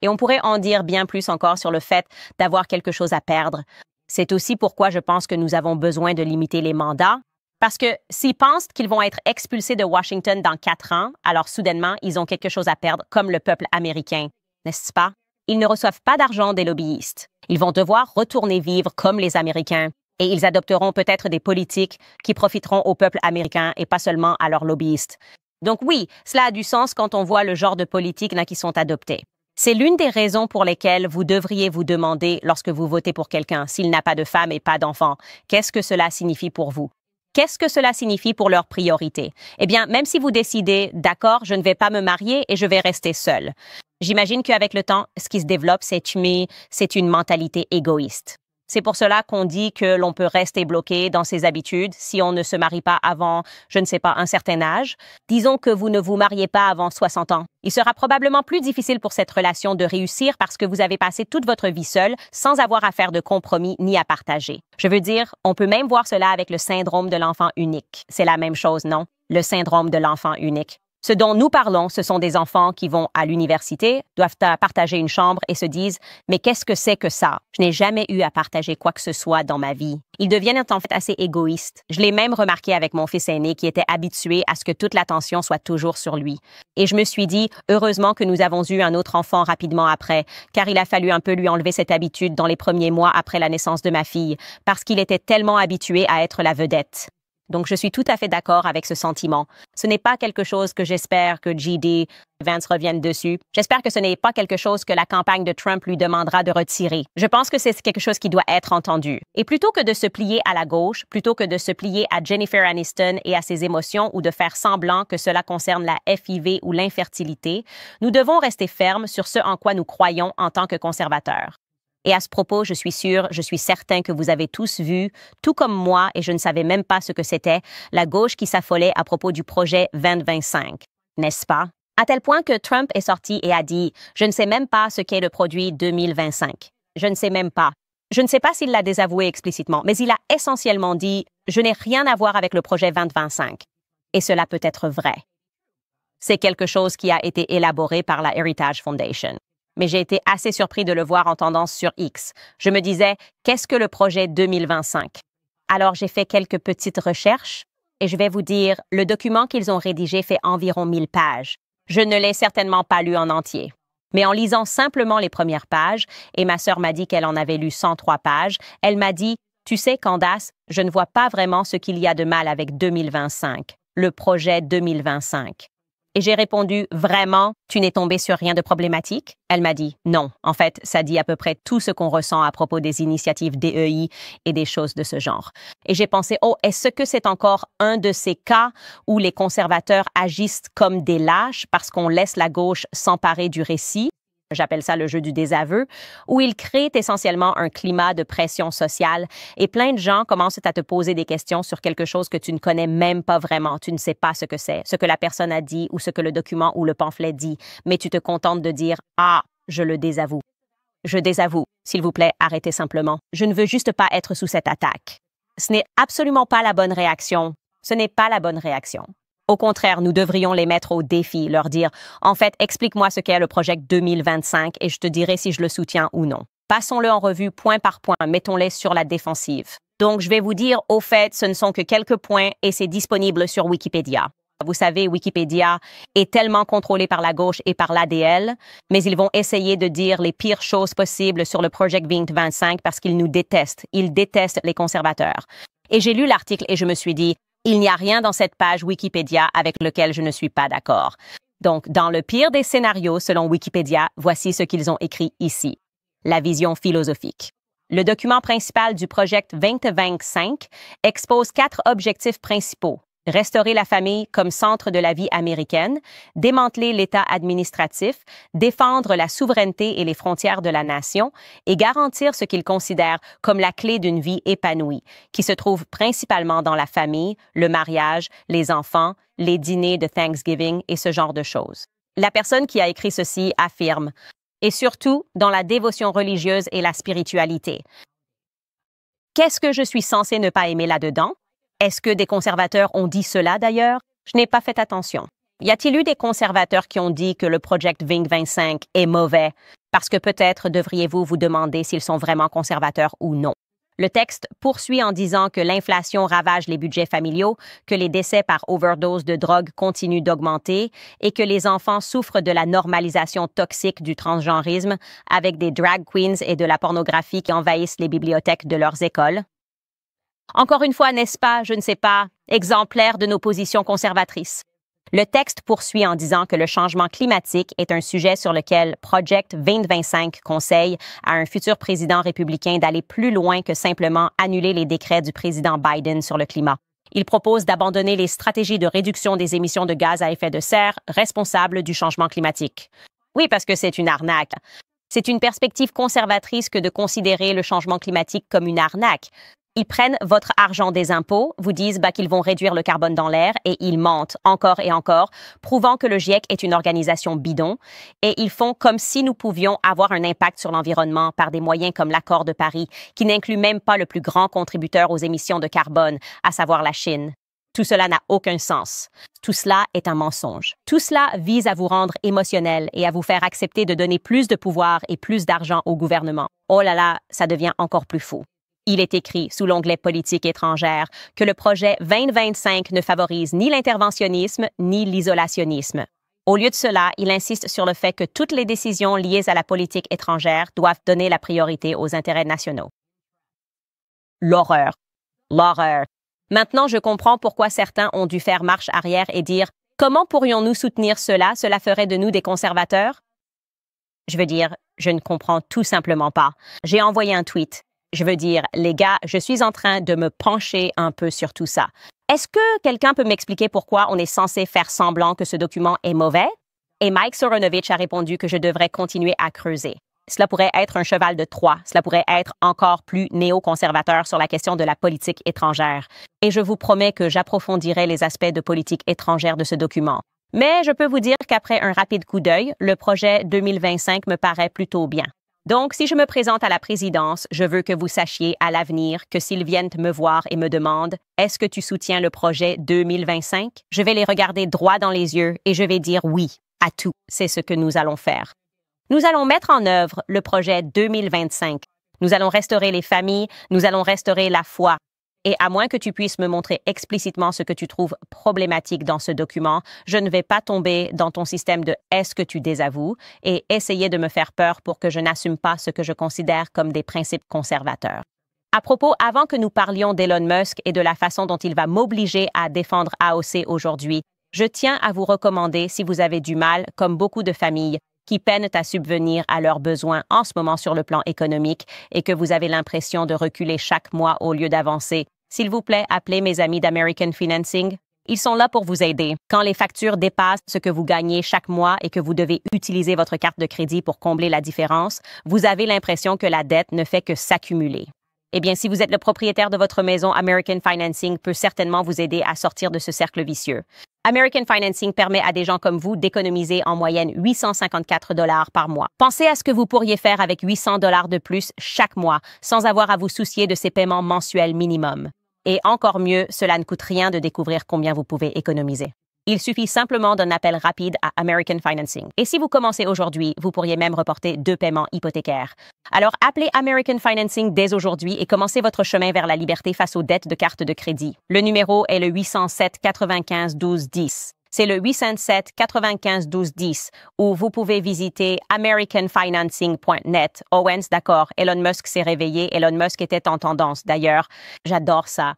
Et on pourrait en dire bien plus encore sur le fait d'avoir quelque chose à perdre. C'est aussi pourquoi je pense que nous avons besoin de limiter les mandats. Parce que s'ils pensent qu'ils vont être expulsés de Washington dans 4 ans, alors soudainement, ils ont quelque chose à perdre comme le peuple américain, n'est-ce pas? Ils ne reçoivent pas d'argent des lobbyistes. Ils vont devoir retourner vivre comme les Américains. Et ils adopteront peut-être des politiques qui profiteront au peuple américain et pas seulement à leurs lobbyistes. Donc oui, cela a du sens quand on voit le genre de politiques qui sont adoptées. C'est l'une des raisons pour lesquelles vous devriez vous demander, lorsque vous votez pour quelqu'un, s'il n'a pas de femme et pas d'enfant, qu'est-ce que cela signifie pour vous? Qu'est-ce que cela signifie pour leurs priorités? Eh bien, même si vous décidez, d'accord, je ne vais pas me marier et je vais rester seule. J'imagine qu'avec le temps, ce qui se développe, c'est une mentalité égoïste. C'est pour cela qu'on dit que l'on peut rester bloqué dans ses habitudes si on ne se marie pas avant, je ne sais pas, un certain âge. Disons que vous ne vous mariez pas avant 60 ans. Il sera probablement plus difficile pour cette relation de réussir parce que vous avez passé toute votre vie seule sans avoir à faire de compromis ni à partager. Je veux dire, on peut même voir cela avec le syndrome de l'enfant unique. C'est la même chose, non? Le syndrome de l'enfant unique. Ce dont nous parlons, ce sont des enfants qui vont à l'université, doivent partager une chambre et se disent « Mais qu'est-ce que c'est que ça? Je n'ai jamais eu à partager quoi que ce soit dans ma vie. » Ils deviennent en fait assez égoïstes. Je l'ai même remarqué avec mon fils aîné qui était habitué à ce que toute l'attention soit toujours sur lui. Et je me suis dit « Heureusement que nous avons eu un autre enfant rapidement après, car il a fallu un peu lui enlever cette habitude dans les premiers mois après la naissance de ma fille, parce qu'il était tellement habitué à être la vedette. » Donc, je suis tout à fait d'accord avec ce sentiment. Ce n'est pas quelque chose que j'espère que J.D. Vance revienne dessus. J'espère que ce n'est pas quelque chose que la campagne de Trump lui demandera de retirer. Je pense que c'est quelque chose qui doit être entendu. Et plutôt que de se plier à la gauche, plutôt que de se plier à Jennifer Aniston et à ses émotions ou de faire semblant que cela concerne la FIV ou l'infertilité, nous devons rester fermes sur ce en quoi nous croyons en tant que conservateurs. Et à ce propos, je suis certain que vous avez tous vu, tout comme moi, et je ne savais même pas ce que c'était, la gauche qui s'affolait à propos du projet 2025, n'est-ce pas? À tel point que Trump est sorti et a dit « Je ne sais même pas ce qu'est le produit 2025. Je ne sais même pas. » Je ne sais pas s'il l'a désavoué explicitement, mais il a essentiellement dit « Je n'ai rien à voir avec le projet 2025. » Et cela peut être vrai. C'est quelque chose qui a été élaboré par la Heritage Foundation. Mais j'ai été assez surpris de le voir en tendance sur X. Je me disais, qu'est-ce que le projet 2025? Alors j'ai fait quelques petites recherches et je vais vous dire, le document qu'ils ont rédigé fait environ 1000 pages. Je ne l'ai certainement pas lu en entier. Mais en lisant simplement les premières pages, et ma sœur m'a dit qu'elle en avait lu 103 pages, elle m'a dit « Tu sais, Candace, je ne vois pas vraiment ce qu'il y a de mal avec 2025, le projet 2025. » Et j'ai répondu « Vraiment, tu n'es tombée sur rien de problématique? » Elle m'a dit « Non, en fait, ça dit à peu près tout ce qu'on ressent à propos des initiatives DEI et des choses de ce genre. » Et j'ai pensé « Oh, est-ce que c'est encore un de ces cas où les conservateurs agissent comme des lâches parce qu'on laisse la gauche s'emparer du récit? » J'appelle ça le jeu du désaveu, où il crée essentiellement un climat de pression sociale et plein de gens commencent à te poser des questions sur quelque chose que tu ne connais même pas vraiment. Tu ne sais pas ce que c'est, ce que la personne a dit ou ce que le document ou le pamphlet dit, mais tu te contentes de dire « Ah, je le désavoue. » Je désavoue. S'il vous plaît, arrêtez simplement. Je ne veux juste pas être sous cette attaque. Ce n'est absolument pas la bonne réaction. Ce n'est pas la bonne réaction. Au contraire, nous devrions les mettre au défi, leur dire « En fait, explique-moi ce qu'est le projet 2025 et je te dirai si je le soutiens ou non. » Passons-le en revue point par point, mettons-les sur la défensive. Donc, je vais vous dire, au fait, ce ne sont que quelques points et c'est disponible sur Wikipédia. Vous savez, Wikipédia est tellement contrôlé par la gauche et par l'ADL, mais ils vont essayer de dire les pires choses possibles sur le projet 2025 parce qu'ils nous détestent. Ils détestent les conservateurs. Et j'ai lu l'article et je me suis dit, il n'y a rien dans cette page Wikipédia avec lequel je ne suis pas d'accord. Donc, dans le pire des scénarios, selon Wikipédia, voici ce qu'ils ont écrit ici. La vision philosophique. Le document principal du projet 2025 expose 4 objectifs principaux. Restaurer la famille comme centre de la vie américaine, démanteler l'État administratif, défendre la souveraineté et les frontières de la nation et garantir ce qu'ils considèrent comme la clé d'une vie épanouie, qui se trouve principalement dans la famille, le mariage, les enfants, les dîners de Thanksgiving et ce genre de choses. La personne qui a écrit ceci affirme, et surtout dans la dévotion religieuse et la spiritualité. Qu'est-ce que je suis censé ne pas aimer là-dedans? Est-ce que des conservateurs ont dit cela d'ailleurs? Je n'ai pas fait attention. Y a-t-il eu des conservateurs qui ont dit que le projet 2025 est mauvais? Parce que peut-être devriez-vous vous demander s'ils sont vraiment conservateurs ou non. Le texte poursuit en disant que l'inflation ravage les budgets familiaux, que les décès par overdose de drogue continuent d'augmenter et que les enfants souffrent de la normalisation toxique du transgenrisme avec des drag queens et de la pornographie qui envahissent les bibliothèques de leurs écoles. Encore une fois, n'est-ce pas, je ne sais pas, exemplaire de nos positions conservatrices. Le texte poursuit en disant que le changement climatique est un sujet sur lequel Project 2025 conseille à un futur président républicain d'aller plus loin que simplement annuler les décrets du président Biden sur le climat. Il propose d'abandonner les stratégies de réduction des émissions de gaz à effet de serre responsables du changement climatique. Oui, parce que c'est une arnaque. C'est une perspective conservatrice que de considérer le changement climatique comme une arnaque. Ils prennent votre argent des impôts, vous disent qu'ils vont réduire le carbone dans l'air et ils mentent encore et encore, prouvant que le GIEC est une organisation bidon et ils font comme si nous pouvions avoir un impact sur l'environnement par des moyens comme l'accord de Paris, qui n'inclut même pas le plus grand contributeur aux émissions de carbone, à savoir la Chine. Tout cela n'a aucun sens. Tout cela est un mensonge. Tout cela vise à vous rendre émotionnel et à vous faire accepter de donner plus de pouvoir et plus d'argent au gouvernement. Oh là là, ça devient encore plus fou. Il est écrit sous l'onglet politique étrangère que le projet 2025 ne favorise ni l'interventionnisme ni l'isolationnisme. Au lieu de cela, il insiste sur le fait que toutes les décisions liées à la politique étrangère doivent donner la priorité aux intérêts nationaux. L'horreur. L'horreur. Maintenant, je comprends pourquoi certains ont dû faire marche arrière et dire « Comment pourrions-nous soutenir cela? Cela ferait de nous des conservateurs? » Je veux dire, je ne comprends tout simplement pas. J'ai envoyé un tweet. Je veux dire, les gars, je suis en train de me pencher un peu sur tout ça. Est-ce que quelqu'un peut m'expliquer pourquoi on est censé faire semblant que ce document est mauvais? Et Mike Soronovich a répondu que je devrais continuer à creuser. Cela pourrait être un cheval de Troie. Cela pourrait être encore plus néoconservateur sur la question de la politique étrangère. Et je vous promets que j'approfondirai les aspects de politique étrangère de ce document. Mais je peux vous dire qu'après un rapide coup d'œil, le projet 2025 me paraît plutôt bien. Donc, si je me présente à la présidence, je veux que vous sachiez à l'avenir que s'ils viennent me voir et me demandent « Est-ce que tu soutiens le projet 2025 ?» Je vais les regarder droit dans les yeux et je vais dire oui à tout. C'est ce que nous allons faire. Nous allons mettre en œuvre le projet 2025. Nous allons restaurer les familles, nous allons restaurer la foi. Et à moins que tu puisses me montrer explicitement ce que tu trouves problématique dans ce document, je ne vais pas tomber dans ton système de « est-ce que tu désavoues » et essayer de me faire peur pour que je n'assume pas ce que je considère comme des principes conservateurs. À propos, avant que nous parlions d'Elon Musk et de la façon dont il va m'obliger à défendre AOC aujourd'hui, je tiens à vous recommander, si vous avez du mal, comme beaucoup de familles, qui peinent à subvenir à leurs besoins en ce moment sur le plan économique et que vous avez l'impression de reculer chaque mois au lieu d'avancer, s'il vous plaît, appelez mes amis d'American Financing. Ils sont là pour vous aider. Quand les factures dépassent ce que vous gagnez chaque mois et que vous devez utiliser votre carte de crédit pour combler la différence, vous avez l'impression que la dette ne fait que s'accumuler. Eh bien, si vous êtes le propriétaire de votre maison, American Financing peut certainement vous aider à sortir de ce cercle vicieux. American Financing permet à des gens comme vous d'économiser en moyenne 854 $ par mois. Pensez à ce que vous pourriez faire avec 800 $ de plus chaque mois sans avoir à vous soucier de ces paiements mensuels minimum. Et encore mieux, cela ne coûte rien de découvrir combien vous pouvez économiser. Il suffit simplement d'un appel rapide à American Financing. Et si vous commencez aujourd'hui, vous pourriez même reporter 2 paiements hypothécaires. Alors appelez American Financing dès aujourd'hui et commencez votre chemin vers la liberté face aux dettes de carte de crédit. Le numéro est le 807 95 12 10. C'est le 807 95 12 10 où vous pouvez visiter americanfinancing.net. Owens, d'accord, Elon Musk s'est réveillé. Elon Musk était en tendance d'ailleurs. J'adore ça.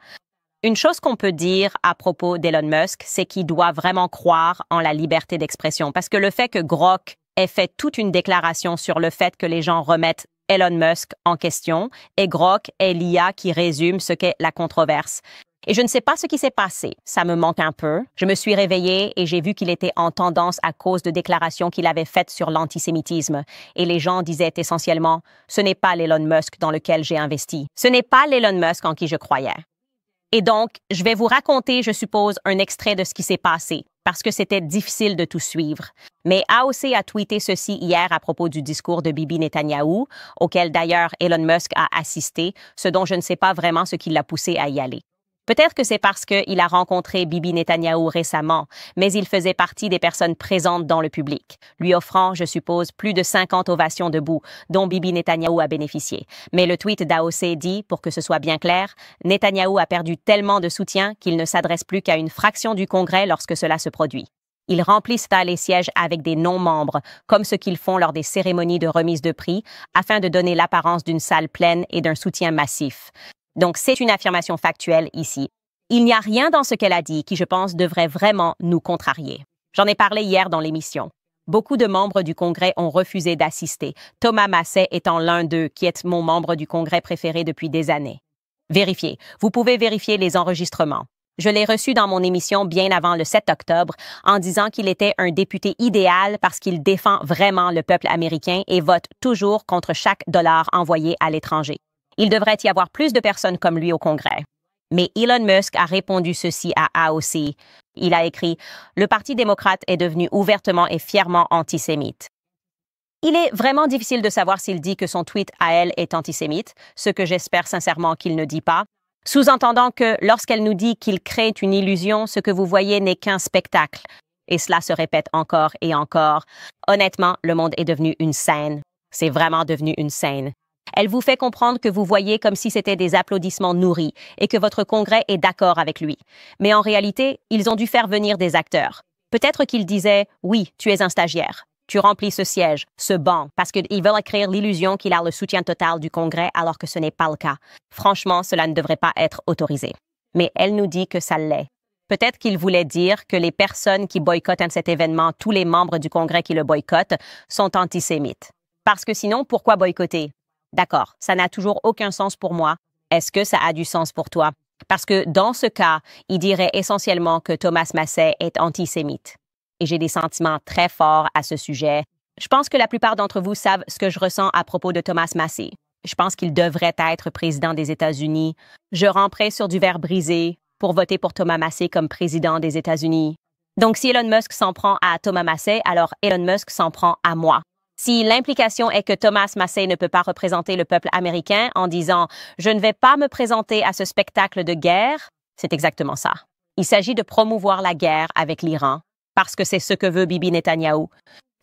Une chose qu'on peut dire à propos d'Elon Musk, c'est qu'il doit vraiment croire en la liberté d'expression. Parce que le fait que Grok ait fait toute une déclaration sur le fait que les gens remettent Elon Musk en question, et Grok est l'IA qui résume ce qu'est la controverse. Et je ne sais pas ce qui s'est passé. Ça me manque un peu. Je me suis réveillée et j'ai vu qu'il était en tendance à cause de déclarations qu'il avait faites sur l'antisémitisme. Et les gens disaient essentiellement, ce n'est pas l'Elon Musk dans lequel j'ai investi. Ce n'est pas l'Elon Musk en qui je croyais. Et donc, je vais vous raconter, je suppose, un extrait de ce qui s'est passé, parce que c'était difficile de tout suivre. Mais AOC a tweeté ceci hier à propos du discours de Bibi Netanyahou, auquel d'ailleurs Elon Musk a assisté, ce dont je ne sais pas vraiment ce qui l'a poussé à y aller. Peut-être que c'est parce qu'il a rencontré Bibi Netanyahou récemment, mais il faisait partie des personnes présentes dans le public, lui offrant, je suppose, plus de 50 ovations debout, dont Bibi Netanyahou a bénéficié. Mais le tweet d'AOC dit, pour que ce soit bien clair, Netanyahou a perdu tellement de soutien qu'il ne s'adresse plus qu'à une fraction du Congrès lorsque cela se produit. Ils remplissent les sièges avec des non-membres, comme ce qu'ils font lors des cérémonies de remise de prix, afin de donner l'apparence d'une salle pleine et d'un soutien massif. Donc, c'est une affirmation factuelle ici. Il n'y a rien dans ce qu'elle a dit qui, je pense, devrait vraiment nous contrarier. J'en ai parlé hier dans l'émission. Beaucoup de membres du Congrès ont refusé d'assister, Thomas Masset étant l'un d'eux, qui est mon membre du Congrès préféré depuis des années. Vérifiez. Vous pouvez vérifier les enregistrements. Je l'ai reçu dans mon émission bien avant le 7 octobre en disant qu'il était un député idéal parce qu'il défend vraiment le peuple américain et vote toujours contre chaque dollar envoyé à l'étranger. Il devrait y avoir plus de personnes comme lui au Congrès. Mais Elon Musk a répondu ceci à AOC. Il a écrit « Le Parti démocrate est devenu ouvertement et fièrement antisémite ». Il est vraiment difficile de savoir s'il dit que son tweet à elle est antisémite, ce que j'espère sincèrement qu'il ne dit pas, sous-entendant que lorsqu'elle nous dit qu'il crée une illusion, ce que vous voyez n'est qu'un spectacle. Et cela se répète encore et encore. Honnêtement, le monde est devenu une scène. C'est vraiment devenu une scène. Elle vous fait comprendre que vous voyez comme si c'était des applaudissements nourris et que votre Congrès est d'accord avec lui. Mais en réalité, ils ont dû faire venir des acteurs. Peut-être qu'ils disaient « Oui, tu es un stagiaire. Tu remplis ce siège, ce banc, parce qu'ils veulent créer l'illusion qu'il a le soutien total du Congrès alors que ce n'est pas le cas. Franchement, cela ne devrait pas être autorisé. » Mais elle nous dit que ça l'est. Peut-être qu'il voulait dire que les personnes qui boycottent cet événement, tous les membres du Congrès qui le boycottent, sont antisémites. Parce que sinon, pourquoi boycotter? D'accord, ça n'a toujours aucun sens pour moi. Est-ce que ça a du sens pour toi? Parce que dans ce cas, il dirait essentiellement que Thomas Masset est antisémite. Et j'ai des sentiments très forts à ce sujet. Je pense que la plupart d'entre vous savent ce que je ressens à propos de Thomas Masset. Je pense qu'il devrait être président des États-Unis. Je ramperai sur du verre brisé pour voter pour Thomas Masset comme président des États-Unis. Donc, si Elon Musk s'en prend à Thomas Masset, alors Elon Musk s'en prend à moi. Si l'implication est que Thomas Masset ne peut pas représenter le peuple américain en disant « Je ne vais pas me présenter à ce spectacle de guerre », c'est exactement ça. Il s'agit de promouvoir la guerre avec l'Iran, parce que c'est ce que veut Bibi Netanyahou.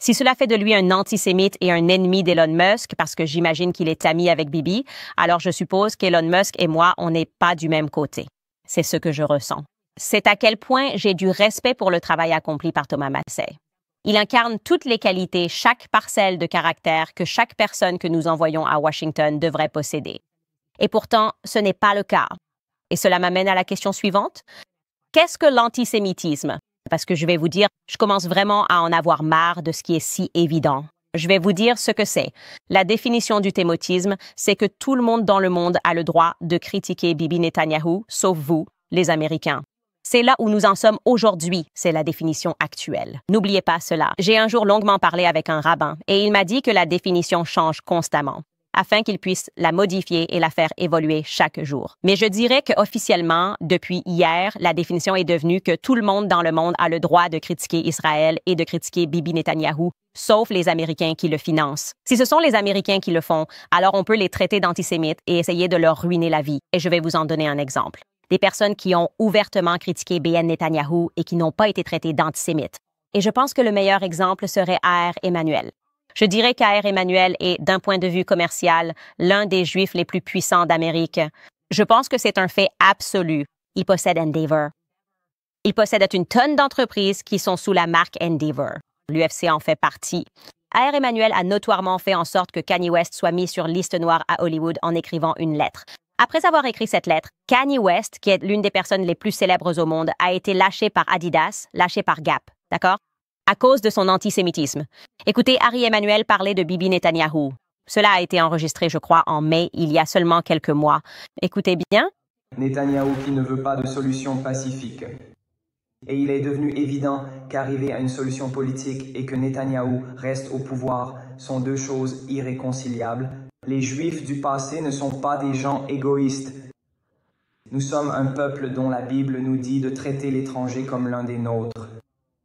Si cela fait de lui un antisémite et un ennemi d'Elon Musk, parce que j'imagine qu'il est ami avec Bibi, alors je suppose qu'Elon Musk et moi, on n'est pas du même côté. C'est ce que je ressens. C'est à quel point j'ai du respect pour le travail accompli par Thomas Masset. Il incarne toutes les qualités, chaque parcelle de caractère que chaque personne que nous envoyons à Washington devrait posséder. Et pourtant, ce n'est pas le cas. Et cela m'amène à la question suivante. Qu'est-ce que l'antisémitisme? Parce que je vais vous dire, je commence vraiment à en avoir marre de ce qui est si évident. Je vais vous dire ce que c'est. La définition du thémotisme, c'est que tout le monde dans le monde a le droit de critiquer Bibi Netanyahou, sauf vous, les Américains. C'est là où nous en sommes aujourd'hui, c'est la définition actuelle. N'oubliez pas cela. J'ai un jour longuement parlé avec un rabbin et il m'a dit que la définition change constamment, afin qu'il puisse la modifier et la faire évoluer chaque jour. Mais je dirais qu'officiellement, depuis hier, la définition est devenue que tout le monde dans le monde a le droit de critiquer Israël et de critiquer Bibi Netanyahou, sauf les Américains qui le financent. Si ce sont les Américains qui le font, alors on peut les traiter d'antisémites et essayer de leur ruiner la vie. Et je vais vous en donner un exemple. Des personnes qui ont ouvertement critiqué BN Netanyahou et qui n'ont pas été traitées d'antisémites. Et je pense que le meilleur exemple serait A.R. Emanuel. Je dirais qu'A.R. Emanuel est, d'un point de vue commercial, l'un des Juifs les plus puissants d'Amérique. Je pense que c'est un fait absolu. Il possède Endeavor. Il possède une tonne d'entreprises qui sont sous la marque Endeavor. L'UFC en fait partie. A.R. Emanuel a notoirement fait en sorte que Kanye West soit mis sur liste noire à Hollywood en écrivant une lettre. Après avoir écrit cette lettre, Kanye West, qui est l'une des personnes les plus célèbres au monde, a été lâché par Adidas, lâché par Gap, d'accord? À cause de son antisémitisme. Écoutez Ari Emanuel parler de Bibi Netanyahou. Cela a été enregistré, je crois, en mai, il y a seulement quelques mois. Écoutez bien. Netanyahou qui ne veut pas de solution pacifique. Et il est devenu évident qu'arriver à une solution politique et que Netanyahou reste au pouvoir sont deux choses irréconciliables. Les Juifs du passé ne sont pas des gens égoïstes. Nous sommes un peuple dont la Bible nous dit de traiter l'étranger comme l'un des nôtres,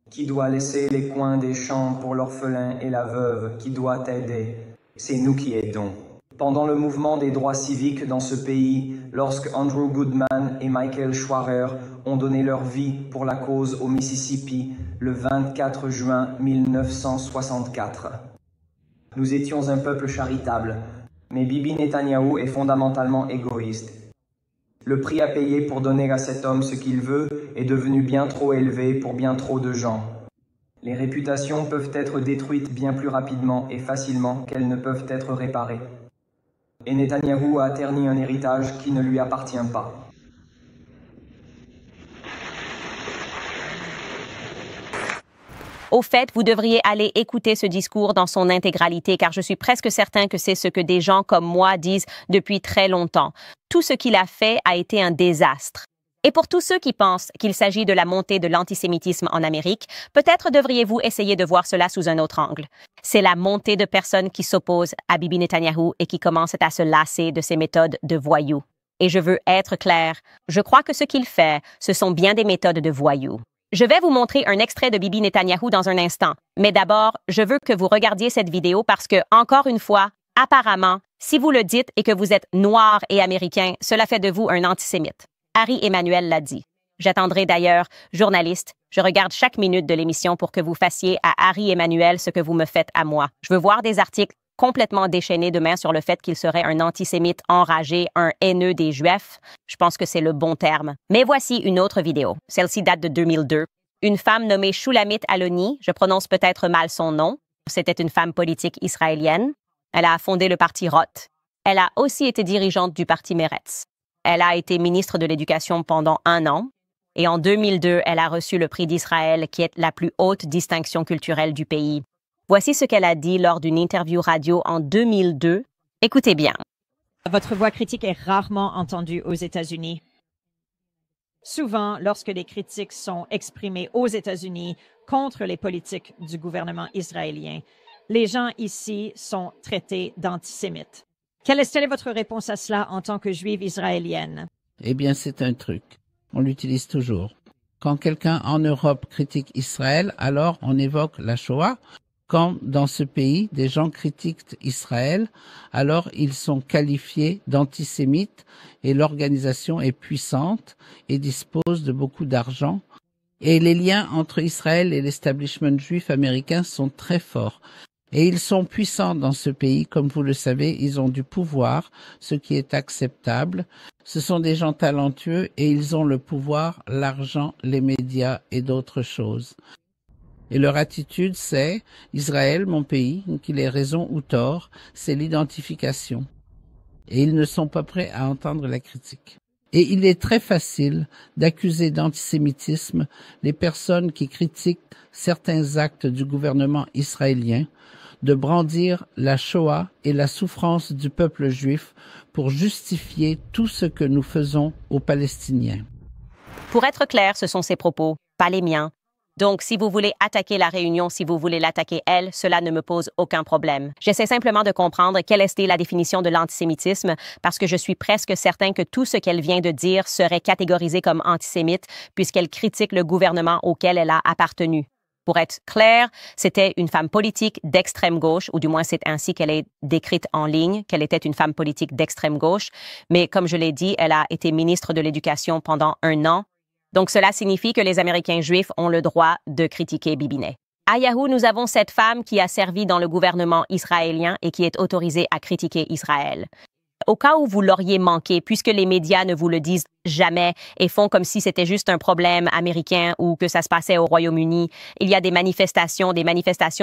qui doit laisser les coins des champs pour l'orphelin et la veuve, qui doit aider. C'est nous qui aidons. Pendant le mouvement des droits civiques dans ce pays, lorsque Andrew Goodman et Michael Schwarer ont donné leur vie pour la cause au Mississippi le 24 juin 1964. Nous étions un peuple charitable, mais Bibi Netanyahou est fondamentalement égoïste. Le prix à payer pour donner à cet homme ce qu'il veut est devenu bien trop élevé pour bien trop de gens. Les réputations peuvent être détruites bien plus rapidement et facilement qu'elles ne peuvent être réparées. Et Netanyahou a terni un héritage qui ne lui appartient pas. Au fait, vous devriez aller écouter ce discours dans son intégralité, car je suis presque certain que c'est ce que des gens comme moi disent depuis très longtemps. Tout ce qu'il a fait a été un désastre. Et pour tous ceux qui pensent qu'il s'agit de la montée de l'antisémitisme en Amérique, peut-être devriez-vous essayer de voir cela sous un autre angle. C'est la montée de personnes qui s'opposent à Bibi Netanyahou et qui commencent à se lasser de ses méthodes de voyou. Et je veux être clair, je crois que ce qu'il fait, ce sont bien des méthodes de voyou. Je vais vous montrer un extrait de Bibi Netanyahou dans un instant. Mais d'abord, je veux que vous regardiez cette vidéo parce que, encore une fois, apparemment, si vous le dites et que vous êtes noir et américain, cela fait de vous un antisémite. Ari Emanuel l'a dit. J'attendrai d'ailleurs, journaliste, je regarde chaque minute de l'émission pour que vous fassiez à Ari Emanuel ce que vous me faites à moi. Je veux voir des articles complètement déchaînés demain sur le fait qu'il serait un antisémite enragé, un haineux des Juifs. Je pense que c'est le bon terme. Mais voici une autre vidéo. Celle-ci date de 2002. Une femme nommée Shulamit Aloni, je prononce peut-être mal son nom. C'était une femme politique israélienne. Elle a fondé le parti Rot. Elle a aussi été dirigeante du parti Meretz. Elle a été ministre de l'Éducation pendant 1 an. Et en 2002, elle a reçu le prix d'Israël, qui est la plus haute distinction culturelle du pays. Voici ce qu'elle a dit lors d'une interview radio en 2002. Écoutez bien. Votre voix critique est rarement entendue aux États-Unis. Souvent, lorsque les critiques sont exprimées aux États-Unis contre les politiques du gouvernement israélien, les gens ici sont traités d'antisémites. Quelle est votre réponse à cela en tant que juive israélienne? Eh bien, c'est un truc. On l'utilise toujours. Quand quelqu'un en Europe critique Israël, alors on évoque la Shoah. Quand dans ce pays, des gens critiquent Israël, alors ils sont qualifiés d'antisémites et l'organisation est puissante et dispose de beaucoup d'argent Et les liens entre Israël et l'establishment juif américain sont très forts. Et ils sont puissants dans ce pays, comme vous le savez, ils ont du pouvoir, ce qui est acceptable. Ce sont des gens talentueux et ils ont le pouvoir, l'argent, les médias et d'autres choses. Et leur attitude, c'est Israël, mon pays, qu'il ait raison ou tort, c'est l'identification. Et ils ne sont pas prêts à entendre la critique. Et il est très facile d'accuser d'antisémitisme les personnes qui critiquent certains actes du gouvernement israélien, de brandir la Shoah et la souffrance du peuple juif pour justifier tout ce que nous faisons aux Palestiniens. Pour être clair, ce sont ses propos, pas les miens. Donc, si vous voulez attaquer la réunion, si vous voulez l'attaquer elle, cela ne me pose aucun problème. J'essaie simplement de comprendre quelle est la définition de l'antisémitisme parce que je suis presque certain que tout ce qu'elle vient de dire serait catégorisé comme antisémite puisqu'elle critique le gouvernement auquel elle a appartenu. Pour être clair, c'était une femme politique d'extrême gauche, ou du moins c'est ainsi qu'elle est décrite en ligne, qu'elle était une femme politique d'extrême gauche. Mais comme je l'ai dit, elle a été ministre de l'Éducation pendant 1 an. Donc cela signifie que les Américains juifs ont le droit de critiquer Bibi. À Yahoo, nous avons cette femme qui a servi dans le gouvernement israélien et qui est autorisée à critiquer Israël. Au cas où vous l'auriez manqué, puisque les médias ne vous le disent jamais et font comme si c'était juste un problème américain ou que ça se passait au Royaume-Uni, il y a des manifestations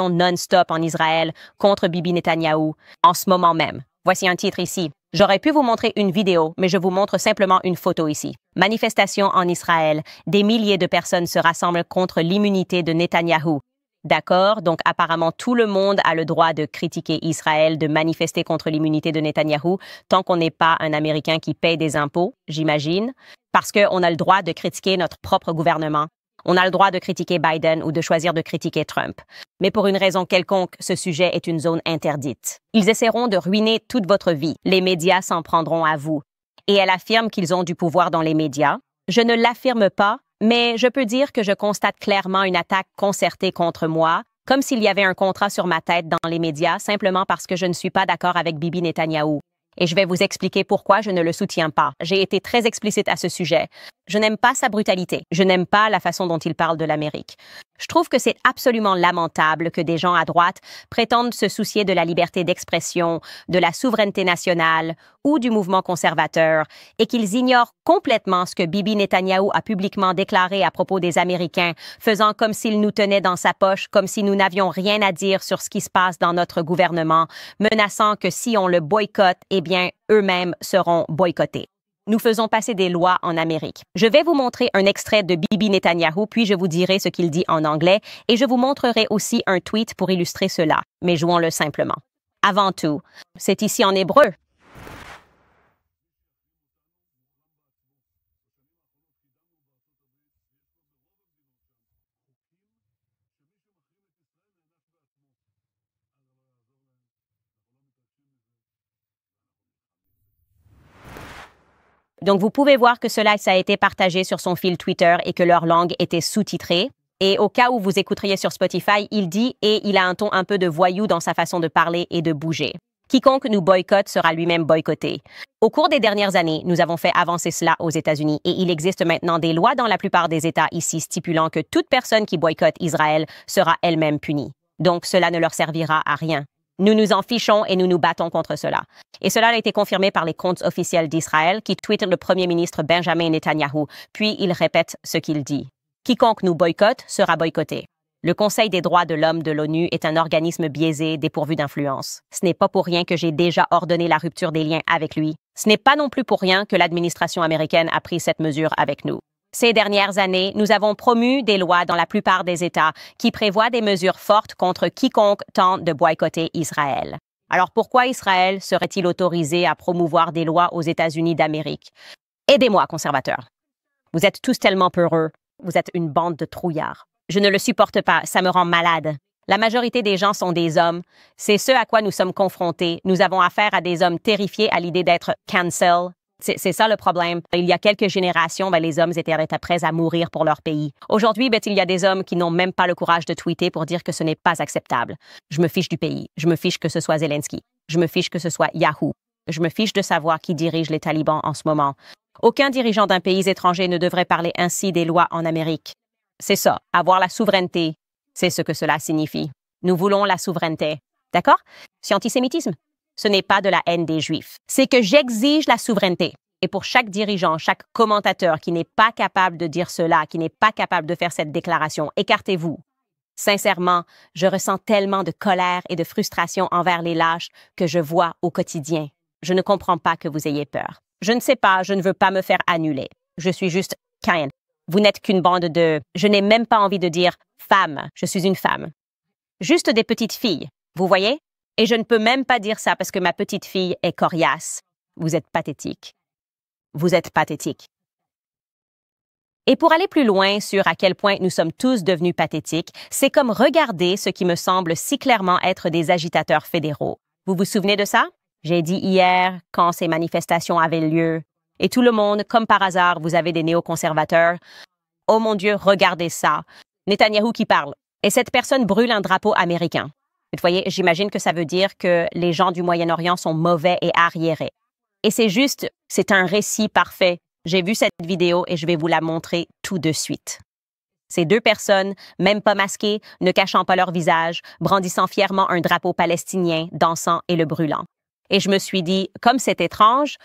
non-stop en Israël contre Bibi Netanyahou en ce moment même. Voici un titre ici. J'aurais pu vous montrer une vidéo, mais je vous montre simplement une photo ici. Manifestation en Israël. Des milliers de personnes se rassemblent contre l'immunité de Netanyahou. D'accord? Donc, apparemment, tout le monde a le droit de critiquer Israël, de manifester contre l'immunité de Netanyahou, tant qu'on n'est pas un Américain qui paye des impôts, j'imagine, parce qu'on a le droit de critiquer notre propre gouvernement. On a le droit de critiquer Biden ou de choisir de critiquer Trump. Mais pour une raison quelconque, ce sujet est une zone interdite. Ils essaieront de ruiner toute votre vie. Les médias s'en prendront à vous. Et elle affirme qu'ils ont du pouvoir dans les médias. Je ne l'affirme pas, mais je peux dire que je constate clairement une attaque concertée contre moi, comme s'il y avait un contrat sur ma tête dans les médias, simplement parce que je ne suis pas d'accord avec Bibi Netanyahou. Et je vais vous expliquer pourquoi je ne le soutiens pas. J'ai été très explicite à ce sujet. Je n'aime pas sa brutalité. Je n'aime pas la façon dont il parle de l'Amérique. Je trouve que c'est absolument lamentable que des gens à droite prétendent se soucier de la liberté d'expression, de la souveraineté nationale ou du mouvement conservateur et qu'ils ignorent complètement ce que Bibi Netanyahou a publiquement déclaré à propos des Américains, faisant comme s'il nous tenait dans sa poche, comme si nous n'avions rien à dire sur ce qui se passe dans notre gouvernement, menaçant que si on le boycotte, eh bien, eux-mêmes seront boycottés. Nous faisons passer des lois en Amérique. Je vais vous montrer un extrait de Bibi Netanyahou, puis je vous dirai ce qu'il dit en anglais, et je vous montrerai aussi un tweet pour illustrer cela. Mais jouons-le simplement. Avant tout, c'est ici en hébreu. Donc, vous pouvez voir que ça a été partagé sur son fil Twitter et que leur langue était sous-titrée. Et au cas où vous écouteriez sur Spotify, il dit et il a un ton un peu de voyou dans sa façon de parler et de bouger. Quiconque nous boycotte sera lui-même boycotté. Au cours des dernières années, nous avons fait avancer cela aux États-Unis et il existe maintenant des lois dans la plupart des États ici stipulant que toute personne qui boycotte Israël sera elle-même punie. Donc, cela ne leur servira à rien. Nous nous en fichons et nous nous battons contre cela. Et cela a été confirmé par les comptes officiels d'Israël qui tweetent le premier ministre Benjamin Netanyahou, puis il répète ce qu'il dit. Quiconque nous boycotte sera boycotté. Le Conseil des droits de l'homme de l'ONU est un organisme biaisé dépourvu d'influence. Ce n'est pas pour rien que j'ai déjà ordonné la rupture des liens avec lui. Ce n'est pas non plus pour rien que l'administration américaine a pris cette mesure avec nous. Ces dernières années, nous avons promu des lois dans la plupart des États qui prévoient des mesures fortes contre quiconque tente de boycotter Israël. Alors pourquoi Israël serait-il autorisé à promouvoir des lois aux États-Unis d'Amérique? Aidez-moi, conservateurs. Vous êtes tous tellement peureux. Vous êtes une bande de trouillards. Je ne le supporte pas, ça me rend malade. La majorité des gens sont des hommes. C'est ce à quoi nous sommes confrontés. Nous avons affaire à des hommes terrifiés à l'idée d'être cancel. C'est ça le problème. Il y a quelques générations, les hommes étaient prêts à mourir pour leur pays. Aujourd'hui, il y a des hommes qui n'ont même pas le courage de tweeter pour dire que ce n'est pas acceptable. Je me fiche du pays. Je me fiche que ce soit Zelensky. Je me fiche que ce soit Yahoo. Je me fiche de savoir qui dirige les talibans en ce moment. Aucun dirigeant d'un pays étranger ne devrait parler ainsi des lois en Amérique. C'est ça, avoir la souveraineté. C'est ce que cela signifie. Nous voulons la souveraineté. D'accord? C'est antisémitisme. Ce n'est pas de la haine des Juifs. C'est que j'exige la souveraineté. Et pour chaque dirigeant, chaque commentateur qui n'est pas capable de dire cela, qui n'est pas capable de faire cette déclaration, écartez-vous. Sincèrement, je ressens tellement de colère et de frustration envers les lâches que je vois au quotidien. Je ne comprends pas que vous ayez peur. Je ne sais pas, je ne veux pas me faire annuler. Je suis juste Cain. Vous n'êtes qu'une bande de... Je n'ai même pas envie de dire femme. Je suis une femme. Juste des petites filles. Vous voyez? Et je ne peux même pas dire ça parce que ma petite fille est coriace. Vous êtes pathétique. Vous êtes pathétique. Et pour aller plus loin sur à quel point nous sommes tous devenus pathétiques, c'est comme regarder ce qui me semble si clairement être des agitateurs fédéraux. Vous vous souvenez de ça? J'ai dit hier, quand ces manifestations avaient lieu, et tout le monde, comme par hasard, vous avez des néoconservateurs. Oh mon Dieu, regardez ça. Netanyahou qui parle. Et cette personne brûle un drapeau américain. Vous voyez, j'imagine que ça veut dire que les gens du Moyen-Orient sont mauvais et arriérés. Et c'est un récit parfait. J'ai vu cette vidéo et je vais vous la montrer tout de suite. Ces deux personnes, même pas masquées, ne cachant pas leur visage, brandissant fièrement un drapeau palestinien, dansant et le brûlant. Et je me suis dit, comme c'est étrange,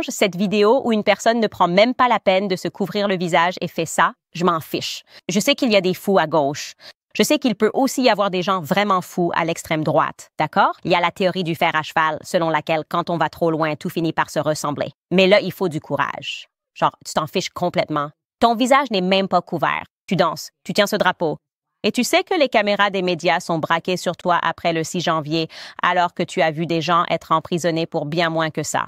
cette vidéo où une personne ne prend même pas la peine de se couvrir le visage et fait ça, je m'en fiche. Je sais qu'il y a des fous à gauche. Je sais qu'il peut aussi y avoir des gens vraiment fous à l'extrême droite, d'accord? Il y a la théorie du fer à cheval, selon laquelle quand on va trop loin, tout finit par se ressembler. Mais là, il faut du courage. Genre, tu t'en fiches complètement. Ton visage n'est même pas couvert. Tu danses, tu tiens ce drapeau. Et tu sais que les caméras des médias sont braquées sur toi après le 6 janvier, alors que tu as vu des gens être emprisonnés pour bien moins que ça.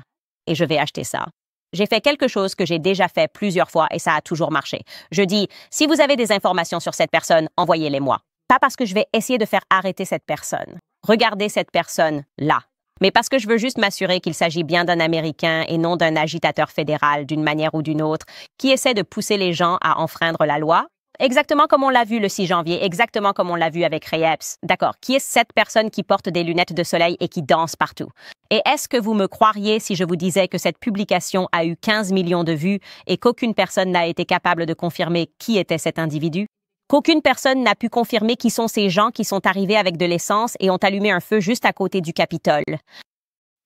Et je vais acheter ça. J'ai fait quelque chose que j'ai déjà fait plusieurs fois et ça a toujours marché. Je dis, si vous avez des informations sur cette personne, envoyez-les-moi. Pas parce que je vais essayer de faire arrêter cette personne. Regardez cette personne-là. Mais parce que je veux juste m'assurer qu'il s'agit bien d'un Américain et non d'un agitateur fédéral d'une manière ou d'une autre qui essaie de pousser les gens à enfreindre la loi. Exactement comme on l'a vu le 6 janvier, exactement comme on l'a vu avec Reyes. D'accord, qui est cette personne qui porte des lunettes de soleil et qui danse partout? Et est-ce que vous me croiriez si je vous disais que cette publication a eu 15 millions de vues et qu'aucune personne n'a été capable de confirmer qui était cet individu? Qu'aucune personne n'a pu confirmer qui sont ces gens qui sont arrivés avec de l'essence et ont allumé un feu juste à côté du Capitole?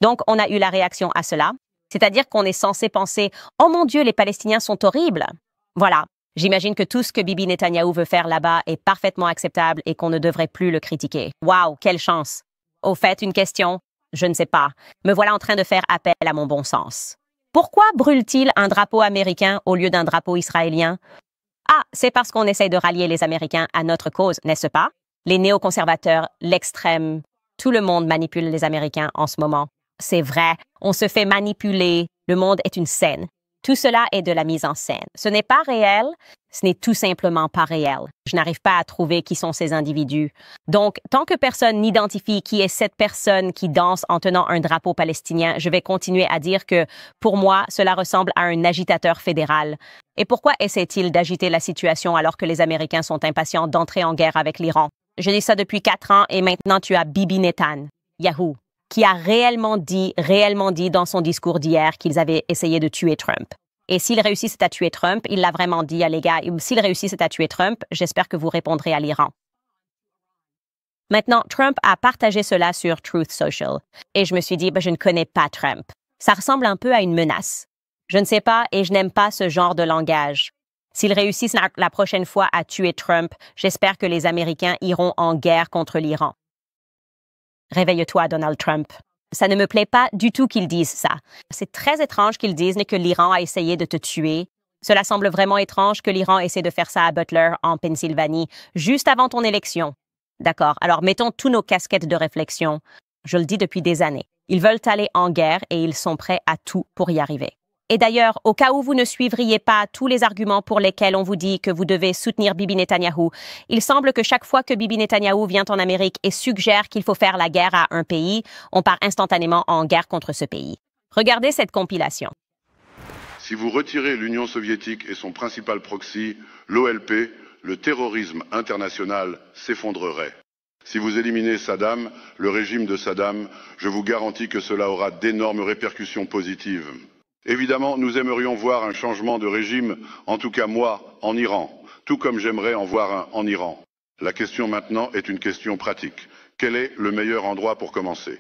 Donc, on a eu la réaction à cela, c'est-à-dire qu'on est censé penser « Oh mon Dieu, les Palestiniens sont horribles !» Voilà. J'imagine que tout ce que Bibi Netanyahou veut faire là-bas est parfaitement acceptable et qu'on ne devrait plus le critiquer. Waouh, quelle chance! Au fait, une question? Je ne sais pas. Me voilà en train de faire appel à mon bon sens. Pourquoi brûle-t-il un drapeau américain au lieu d'un drapeau israélien? Ah, c'est parce qu'on essaye de rallier les Américains à notre cause, n'est-ce pas? Les néoconservateurs, l'extrême, tout le monde manipule les Américains en ce moment. C'est vrai, on se fait manipuler. Le monde est une scène. Tout cela est de la mise en scène. Ce n'est pas réel, ce n'est tout simplement pas réel. Je n'arrive pas à trouver qui sont ces individus. Donc, tant que personne n'identifie qui est cette personne qui danse en tenant un drapeau palestinien, je vais continuer à dire que, pour moi, cela ressemble à un agitateur fédéral. Et pourquoi essaie-t-il d'agiter la situation alors que les Américains sont impatients d'entrer en guerre avec l'Iran? Je dis ça depuis 4 ans et maintenant tu as Bibi Netanyahou, qui a réellement dit dans son discours d'hier qu'ils avaient essayé de tuer Trump. Et s'ils réussissent à tuer Trump, il l'a vraiment dit à les gars, s'ils réussissent à tuer Trump, j'espère que vous répondrez à l'Iran. Maintenant, Trump a partagé cela sur Truth Social. Et je me suis dit, je ne connais pas Trump. Ça ressemble un peu à une menace. Je ne sais pas et je n'aime pas ce genre de langage. S'ils réussissent la prochaine fois à tuer Trump, j'espère que les Américains iront en guerre contre l'Iran. Réveille-toi, Donald Trump. Ça ne me plaît pas du tout qu'ils disent ça. C'est très étrange qu'ils disent que l'Iran a essayé de te tuer. Cela semble vraiment étrange que l'Iran essaie de faire ça à Butler, en Pennsylvanie, juste avant ton élection. D'accord, alors mettons tous nos casquettes de réflexion. Je le dis depuis des années. Ils veulent aller en guerre et ils sont prêts à tout pour y arriver. Et d'ailleurs, au cas où vous ne suivriez pas tous les arguments pour lesquels on vous dit que vous devez soutenir Bibi Netanyahou, il semble que chaque fois que Bibi Netanyahou vient en Amérique et suggère qu'il faut faire la guerre à un pays, on part instantanément en guerre contre ce pays. Regardez cette compilation. Si vous retirez l'Union soviétique et son principal proxy, l'OLP, le terrorisme international s'effondrerait. Si vous éliminez Saddam, le régime de Saddam, je vous garantis que cela aura d'énormes répercussions positives. Évidemment, nous aimerions voir un changement de régime, en tout cas moi, en Iran. tout comme j'aimerais en voir un en Iran. La question maintenant est une question pratique. Quel est le meilleur endroit pour commencer?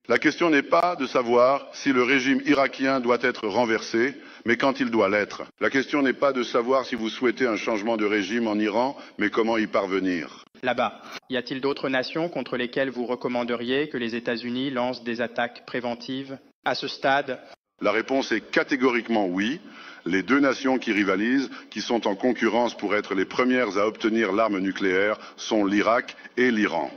La question n'est pas de savoir si le régime irakien doit être renversé, mais quand il doit l'être. La question n'est pas de savoir si vous souhaitez un changement de régime en Iran, mais comment y parvenir. Là-bas, y a-t-il d'autres nations contre lesquelles vous recommanderiez que les États-Unis lancent des attaques préventives? À ce stade, la réponse est catégoriquement oui. Les deux nations qui rivalisent, qui sont en concurrence pour être les premières à obtenir l'arme nucléaire, sont l'Irak et l'Iran.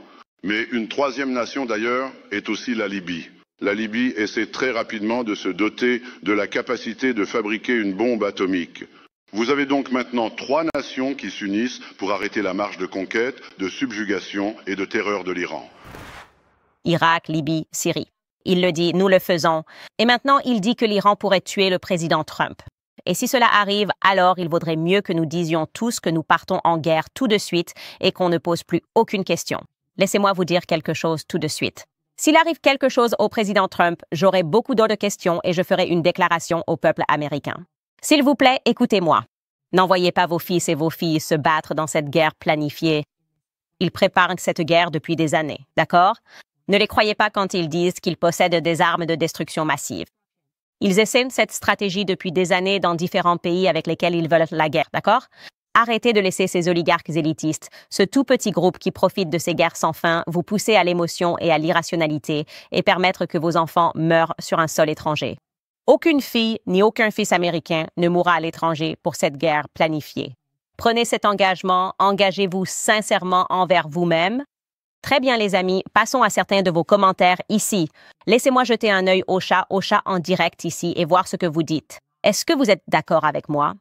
Mais une troisième nation d'ailleurs est aussi la Libye. La Libye essaie très rapidement de se doter de la capacité de fabriquer une bombe atomique. Vous avez donc maintenant trois nations qui s'unissent pour arrêter la marche de conquête, de subjugation et de terreur de l'Iran. Irak, Libye, Syrie. Il le dit, nous le faisons. Et maintenant, il dit que l'Iran pourrait tuer le président Trump. Et si cela arrive, alors il vaudrait mieux que nous disions tous que nous partons en guerre tout de suite et qu'on ne pose plus aucune question. Laissez-moi vous dire quelque chose tout de suite. S'il arrive quelque chose au président Trump, j'aurai beaucoup d'autres questions et je ferai une déclaration au peuple américain. S'il vous plaît, écoutez-moi. N'envoyez pas vos fils et vos filles se battre dans cette guerre planifiée. Ils préparent cette guerre depuis des années, d'accord? Ne les croyez pas quand ils disent qu'ils possèdent des armes de destruction massive. Ils essaient cette stratégie depuis des années dans différents pays avec lesquels ils veulent la guerre, d'accord? Arrêtez de laisser ces oligarques élitistes, ce tout petit groupe qui profite de ces guerres sans fin, vous pousser à l'émotion et à l'irrationalité et permettre que vos enfants meurent sur un sol étranger. Aucune fille ni aucun fils américain ne mourra à l'étranger pour cette guerre planifiée. Prenez cet engagement, engagez-vous sincèrement envers vous-même. Très bien, les amis, passons à certains de vos commentaires ici. Laissez-moi jeter un œil au chat en direct ici et voir ce que vous dites. Est-ce que vous êtes d'accord avec moi?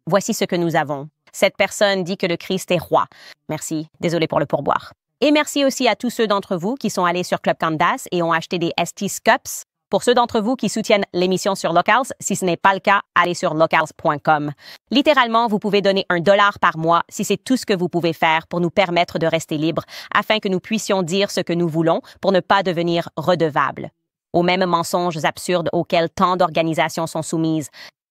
Voici ce que nous avons. Cette personne dit que le Christ est roi. Merci, désolé pour le pourboire. Et merci aussi à tous ceux d'entre vous qui sont allés sur Club Candace et ont acheté des Estes Cups. Pour ceux d'entre vous qui soutiennent l'émission sur Locals, si ce n'est pas le cas, allez sur locals.com. Littéralement, vous pouvez donner $1 par mois si c'est tout ce que vous pouvez faire pour nous permettre de rester libres, afin que nous puissions dire ce que nous voulons pour ne pas devenir redevables. Aux mêmes mensonges absurdes auxquels tant d'organisations sont soumises,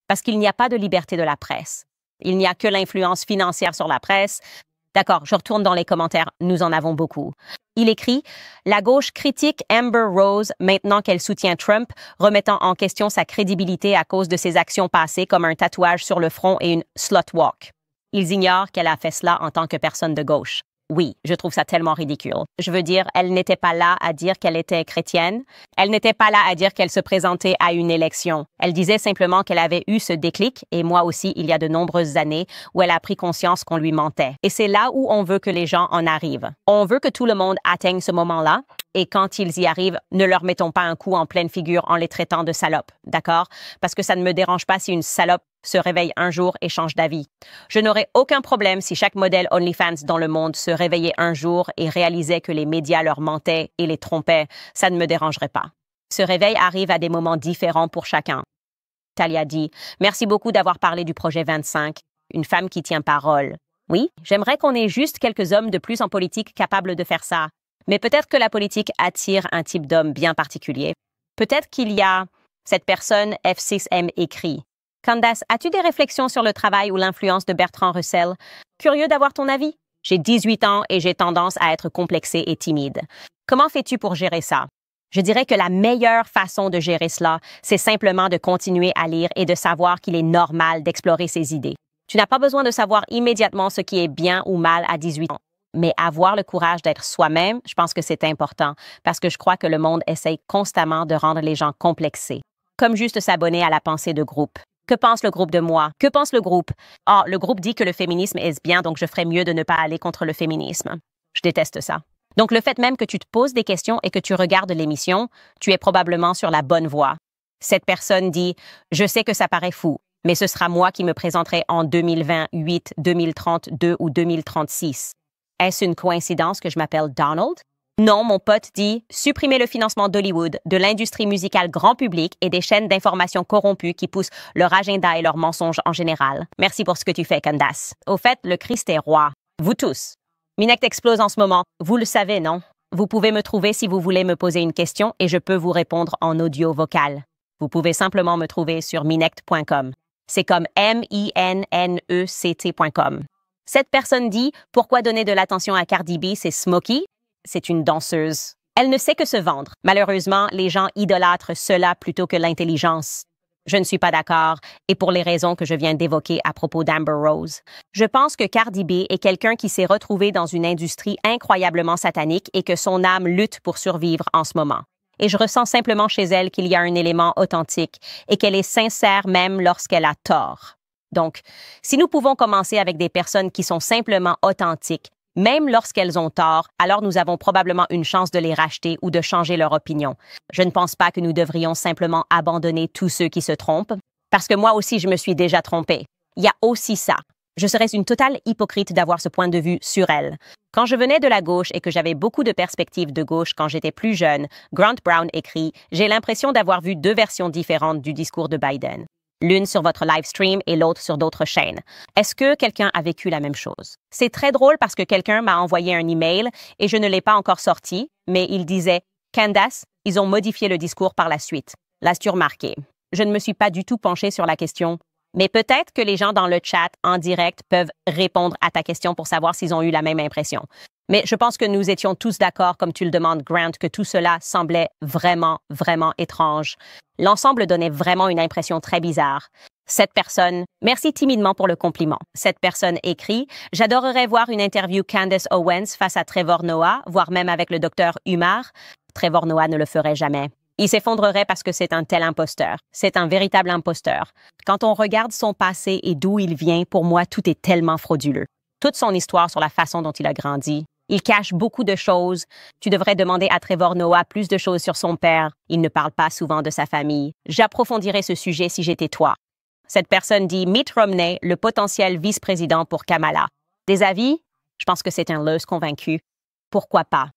parce qu'il n'y a pas de liberté de la presse. Il n'y a que l'influence financière sur la presse. D'accord, je retourne dans les commentaires, nous en avons beaucoup. Il écrit « La gauche critique Amber Rose maintenant qu'elle soutient Trump, remettant en question sa crédibilité à cause de ses actions passées comme un tatouage sur le front et une slut walk. Ils ignorent qu'elle a fait cela en tant que personne de gauche. Oui, je trouve ça tellement ridicule. Je veux dire, elle n'était pas là à dire qu'elle était chrétienne. Elle n'était pas là à dire qu'elle se présentait à une élection. Elle disait simplement qu'elle avait eu ce déclic, et moi aussi, il y a de nombreuses années, où elle a pris conscience qu'on lui mentait. Et c'est là où on veut que les gens en arrivent. On veut que tout le monde atteigne ce moment-là, et quand ils y arrivent, ne leur mettons pas un coup en pleine figure en les traitant de salopes, d'accord? Parce que ça ne me dérange pas si une salope se réveille un jour et change d'avis. Je n'aurais aucun problème si chaque modèle OnlyFans dans le monde se réveillait un jour et réalisait que les médias leur mentaient et les trompaient. Ça ne me dérangerait pas. Ce réveil arrive à des moments différents pour chacun. Talia dit « Merci beaucoup d'avoir parlé du projet 25, une femme qui tient parole. Oui, j'aimerais qu'on ait juste quelques hommes de plus en politique capables de faire ça. Mais peut-être que la politique attire un type d'homme bien particulier. Peut-être qu'il y a... » Cette personne F6M écrit « Candace, as-tu des réflexions sur le travail ou l'influence de Bertrand Russell? Curieux d'avoir ton avis? J'ai 18 ans et j'ai tendance à être complexée et timide. Comment fais-tu pour gérer ça? Je dirais que la meilleure façon de gérer cela, c'est simplement de continuer à lire et de savoir qu'il est normal d'explorer ses idées. Tu n'as pas besoin de savoir immédiatement ce qui est bien ou mal à 18 ans. Mais avoir le courage d'être soi-même, je pense que c'est important, parce que je crois que le monde essaye constamment de rendre les gens complexés. Comme juste s'abonner à la pensée de groupe. Que pense le groupe de moi? Que pense le groupe? Ah, le groupe dit que le féminisme est bien, donc je ferais mieux de ne pas aller contre le féminisme. Je déteste ça. Donc le fait même que tu te poses des questions et que tu regardes l'émission, tu es probablement sur la bonne voie. Cette personne dit « Je sais que ça paraît fou, mais ce sera moi qui me présenterai en 2028, 2032 ou 2036. Est-ce une coïncidence que je m'appelle Donald? » Non, mon pote dit « Supprimez le financement d'Hollywood, de l'industrie musicale grand public et des chaînes d'information corrompues qui poussent leur agenda et leurs mensonges en général. Merci pour ce que tu fais, Candace. Au fait, le Christ est roi. Vous tous. Minect explose en ce moment. Vous le savez, non? Vous pouvez me trouver si vous voulez me poser une question et je peux vous répondre en audio vocal. Vous pouvez simplement me trouver sur minect.com. C'est comme minect.com. Cette personne dit « Pourquoi donner de l'attention à Cardi B, c'est Smokey? C'est une danseuse. Elle ne sait que se vendre. Malheureusement, les gens idolâtrent cela plutôt que l'intelligence. Je ne suis pas d'accord, et pour les raisons que je viens d'évoquer à propos d'Amber Rose. Je pense que Cardi B est quelqu'un qui s'est retrouvé dans une industrie incroyablement satanique et que son âme lutte pour survivre en ce moment. Et je ressens simplement chez elle qu'il y a un élément authentique et qu'elle est sincère même lorsqu'elle a tort. Donc, si nous pouvons commencer avec des personnes qui sont simplement authentiques, même lorsqu'elles ont tort, alors nous avons probablement une chance de les racheter ou de changer leur opinion. Je ne pense pas que nous devrions simplement abandonner tous ceux qui se trompent, parce que moi aussi je me suis déjà trompée. Il y a aussi ça. Je serais une totale hypocrite d'avoir ce point de vue sur elle. Quand je venais de la gauche et que j'avais beaucoup de perspectives de gauche quand j'étais plus jeune, Grant Brown écrit « J'ai l'impression d'avoir vu deux versions différentes du discours de Biden. L'une sur votre live stream et l'autre sur d'autres chaînes. Est-ce que quelqu'un a vécu la même chose? C'est très drôle parce que quelqu'un m'a envoyé un email et je ne l'ai pas encore sorti, mais il disait « Candace, ils ont modifié le discours par la suite. L'as-tu remarqué? » Je ne me suis pas du tout penchée sur la question, mais peut-être que les gens dans le chat en direct peuvent répondre à ta question pour savoir s'ils ont eu la même impression. Mais je pense que nous étions tous d'accord, comme tu le demandes, Grant, que tout cela semblait vraiment, vraiment étrange. L'ensemble donnait vraiment une impression très bizarre. Cette personne, merci timidement pour le compliment. Cette personne écrit « J'adorerais voir une interview Candace Owens face à Trevor Noah, voire même avec le docteur Umar. Trevor Noah ne le ferait jamais. Il s'effondrerait parce que c'est un tel imposteur. C'est un véritable imposteur. Quand on regarde son passé et d'où il vient, pour moi, tout est tellement frauduleux. Toute son histoire sur la façon dont il a grandi. Il cache beaucoup de choses. Tu devrais demander à Trevor Noah plus de choses sur son père. Il ne parle pas souvent de sa famille. J'approfondirais ce sujet si j'étais toi. » Cette personne dit Mitt Romney, le potentiel vice-président pour Kamala. Des avis? Je pense que c'est un leuse convaincu. Pourquoi pas?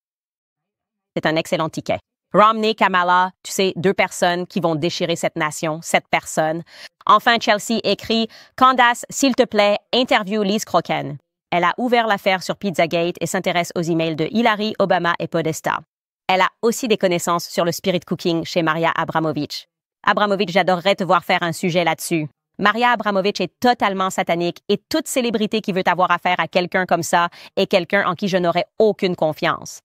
C'est un excellent ticket. Romney, Kamala, tu sais, deux personnes qui vont déchirer cette nation, cette personne. Enfin, Chelsea écrit « Candace, s'il te plaît, interview Lise Crocken. » Elle a ouvert l'affaire sur Pizzagate et s'intéresse aux emails de Hillary, Obama et Podesta. Elle a aussi des connaissances sur le spirit cooking chez Maria Abramovich. Abramovich, j'adorerais te voir faire un sujet là-dessus. Maria Abramovich est totalement satanique et toute célébrité qui veut avoir affaire à quelqu'un comme ça est quelqu'un en qui je n'aurais aucune confiance.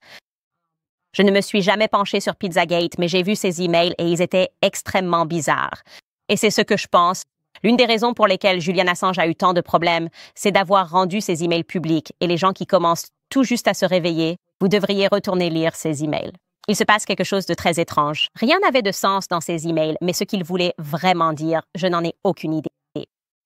Je ne me suis jamais penchée sur Pizzagate, mais j'ai vu ses emails et ils étaient extrêmement bizarres. Et c'est ce que je pense. L'une des raisons pour lesquelles Julian Assange a eu tant de problèmes, c'est d'avoir rendu ses emails publics et les gens qui commencent tout juste à se réveiller, vous devriez retourner lire ces emails. Il se passe quelque chose de très étrange. Rien n'avait de sens dans ces emails, mais ce qu'il voulait vraiment dire, je n'en ai aucune idée.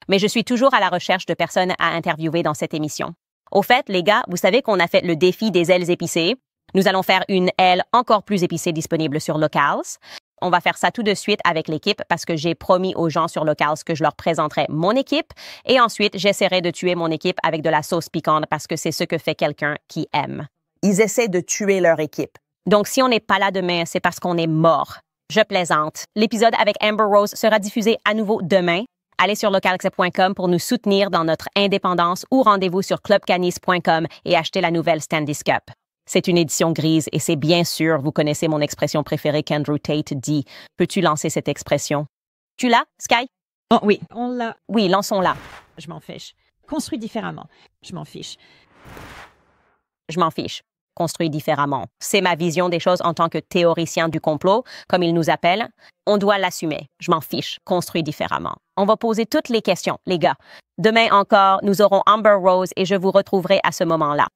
Mais je suis toujours à la recherche de personnes à interviewer dans cette émission. Au fait, les gars, vous savez qu'on a fait le défi des ailes épicées. Nous allons faire une aile encore plus épicée disponible sur Locals. On va faire ça tout de suite avec l'équipe parce que j'ai promis aux gens sur Locals que je leur présenterai mon équipe et ensuite j'essaierai de tuer mon équipe avec de la sauce piquante parce que c'est ce que fait quelqu'un qui aime. Ils essaient de tuer leur équipe. Donc si on n'est pas là demain, c'est parce qu'on est mort. Je plaisante. L'épisode avec Amber Rose sera diffusé à nouveau demain. Allez sur localexcep.com pour nous soutenir dans notre indépendance ou rendez-vous sur clubcanis.com et achetez la nouvelle Standish Cup. C'est une édition grise et c'est bien sûr, vous connaissez mon expression préférée qu'Andrew Tate dit. Peux-tu lancer cette expression? Tu l'as, Sky? Oh oui, on l'a. Oui, lançons-la. Je m'en fiche. Construit différemment. Je m'en fiche. Je m'en fiche. Construit différemment. C'est ma vision des choses en tant que théoricien du complot, comme ils nous appellent. On doit l'assumer. Je m'en fiche. Construit différemment. On va poser toutes les questions, les gars. Demain encore, nous aurons Amber Rose et je vous retrouverai à ce moment-là.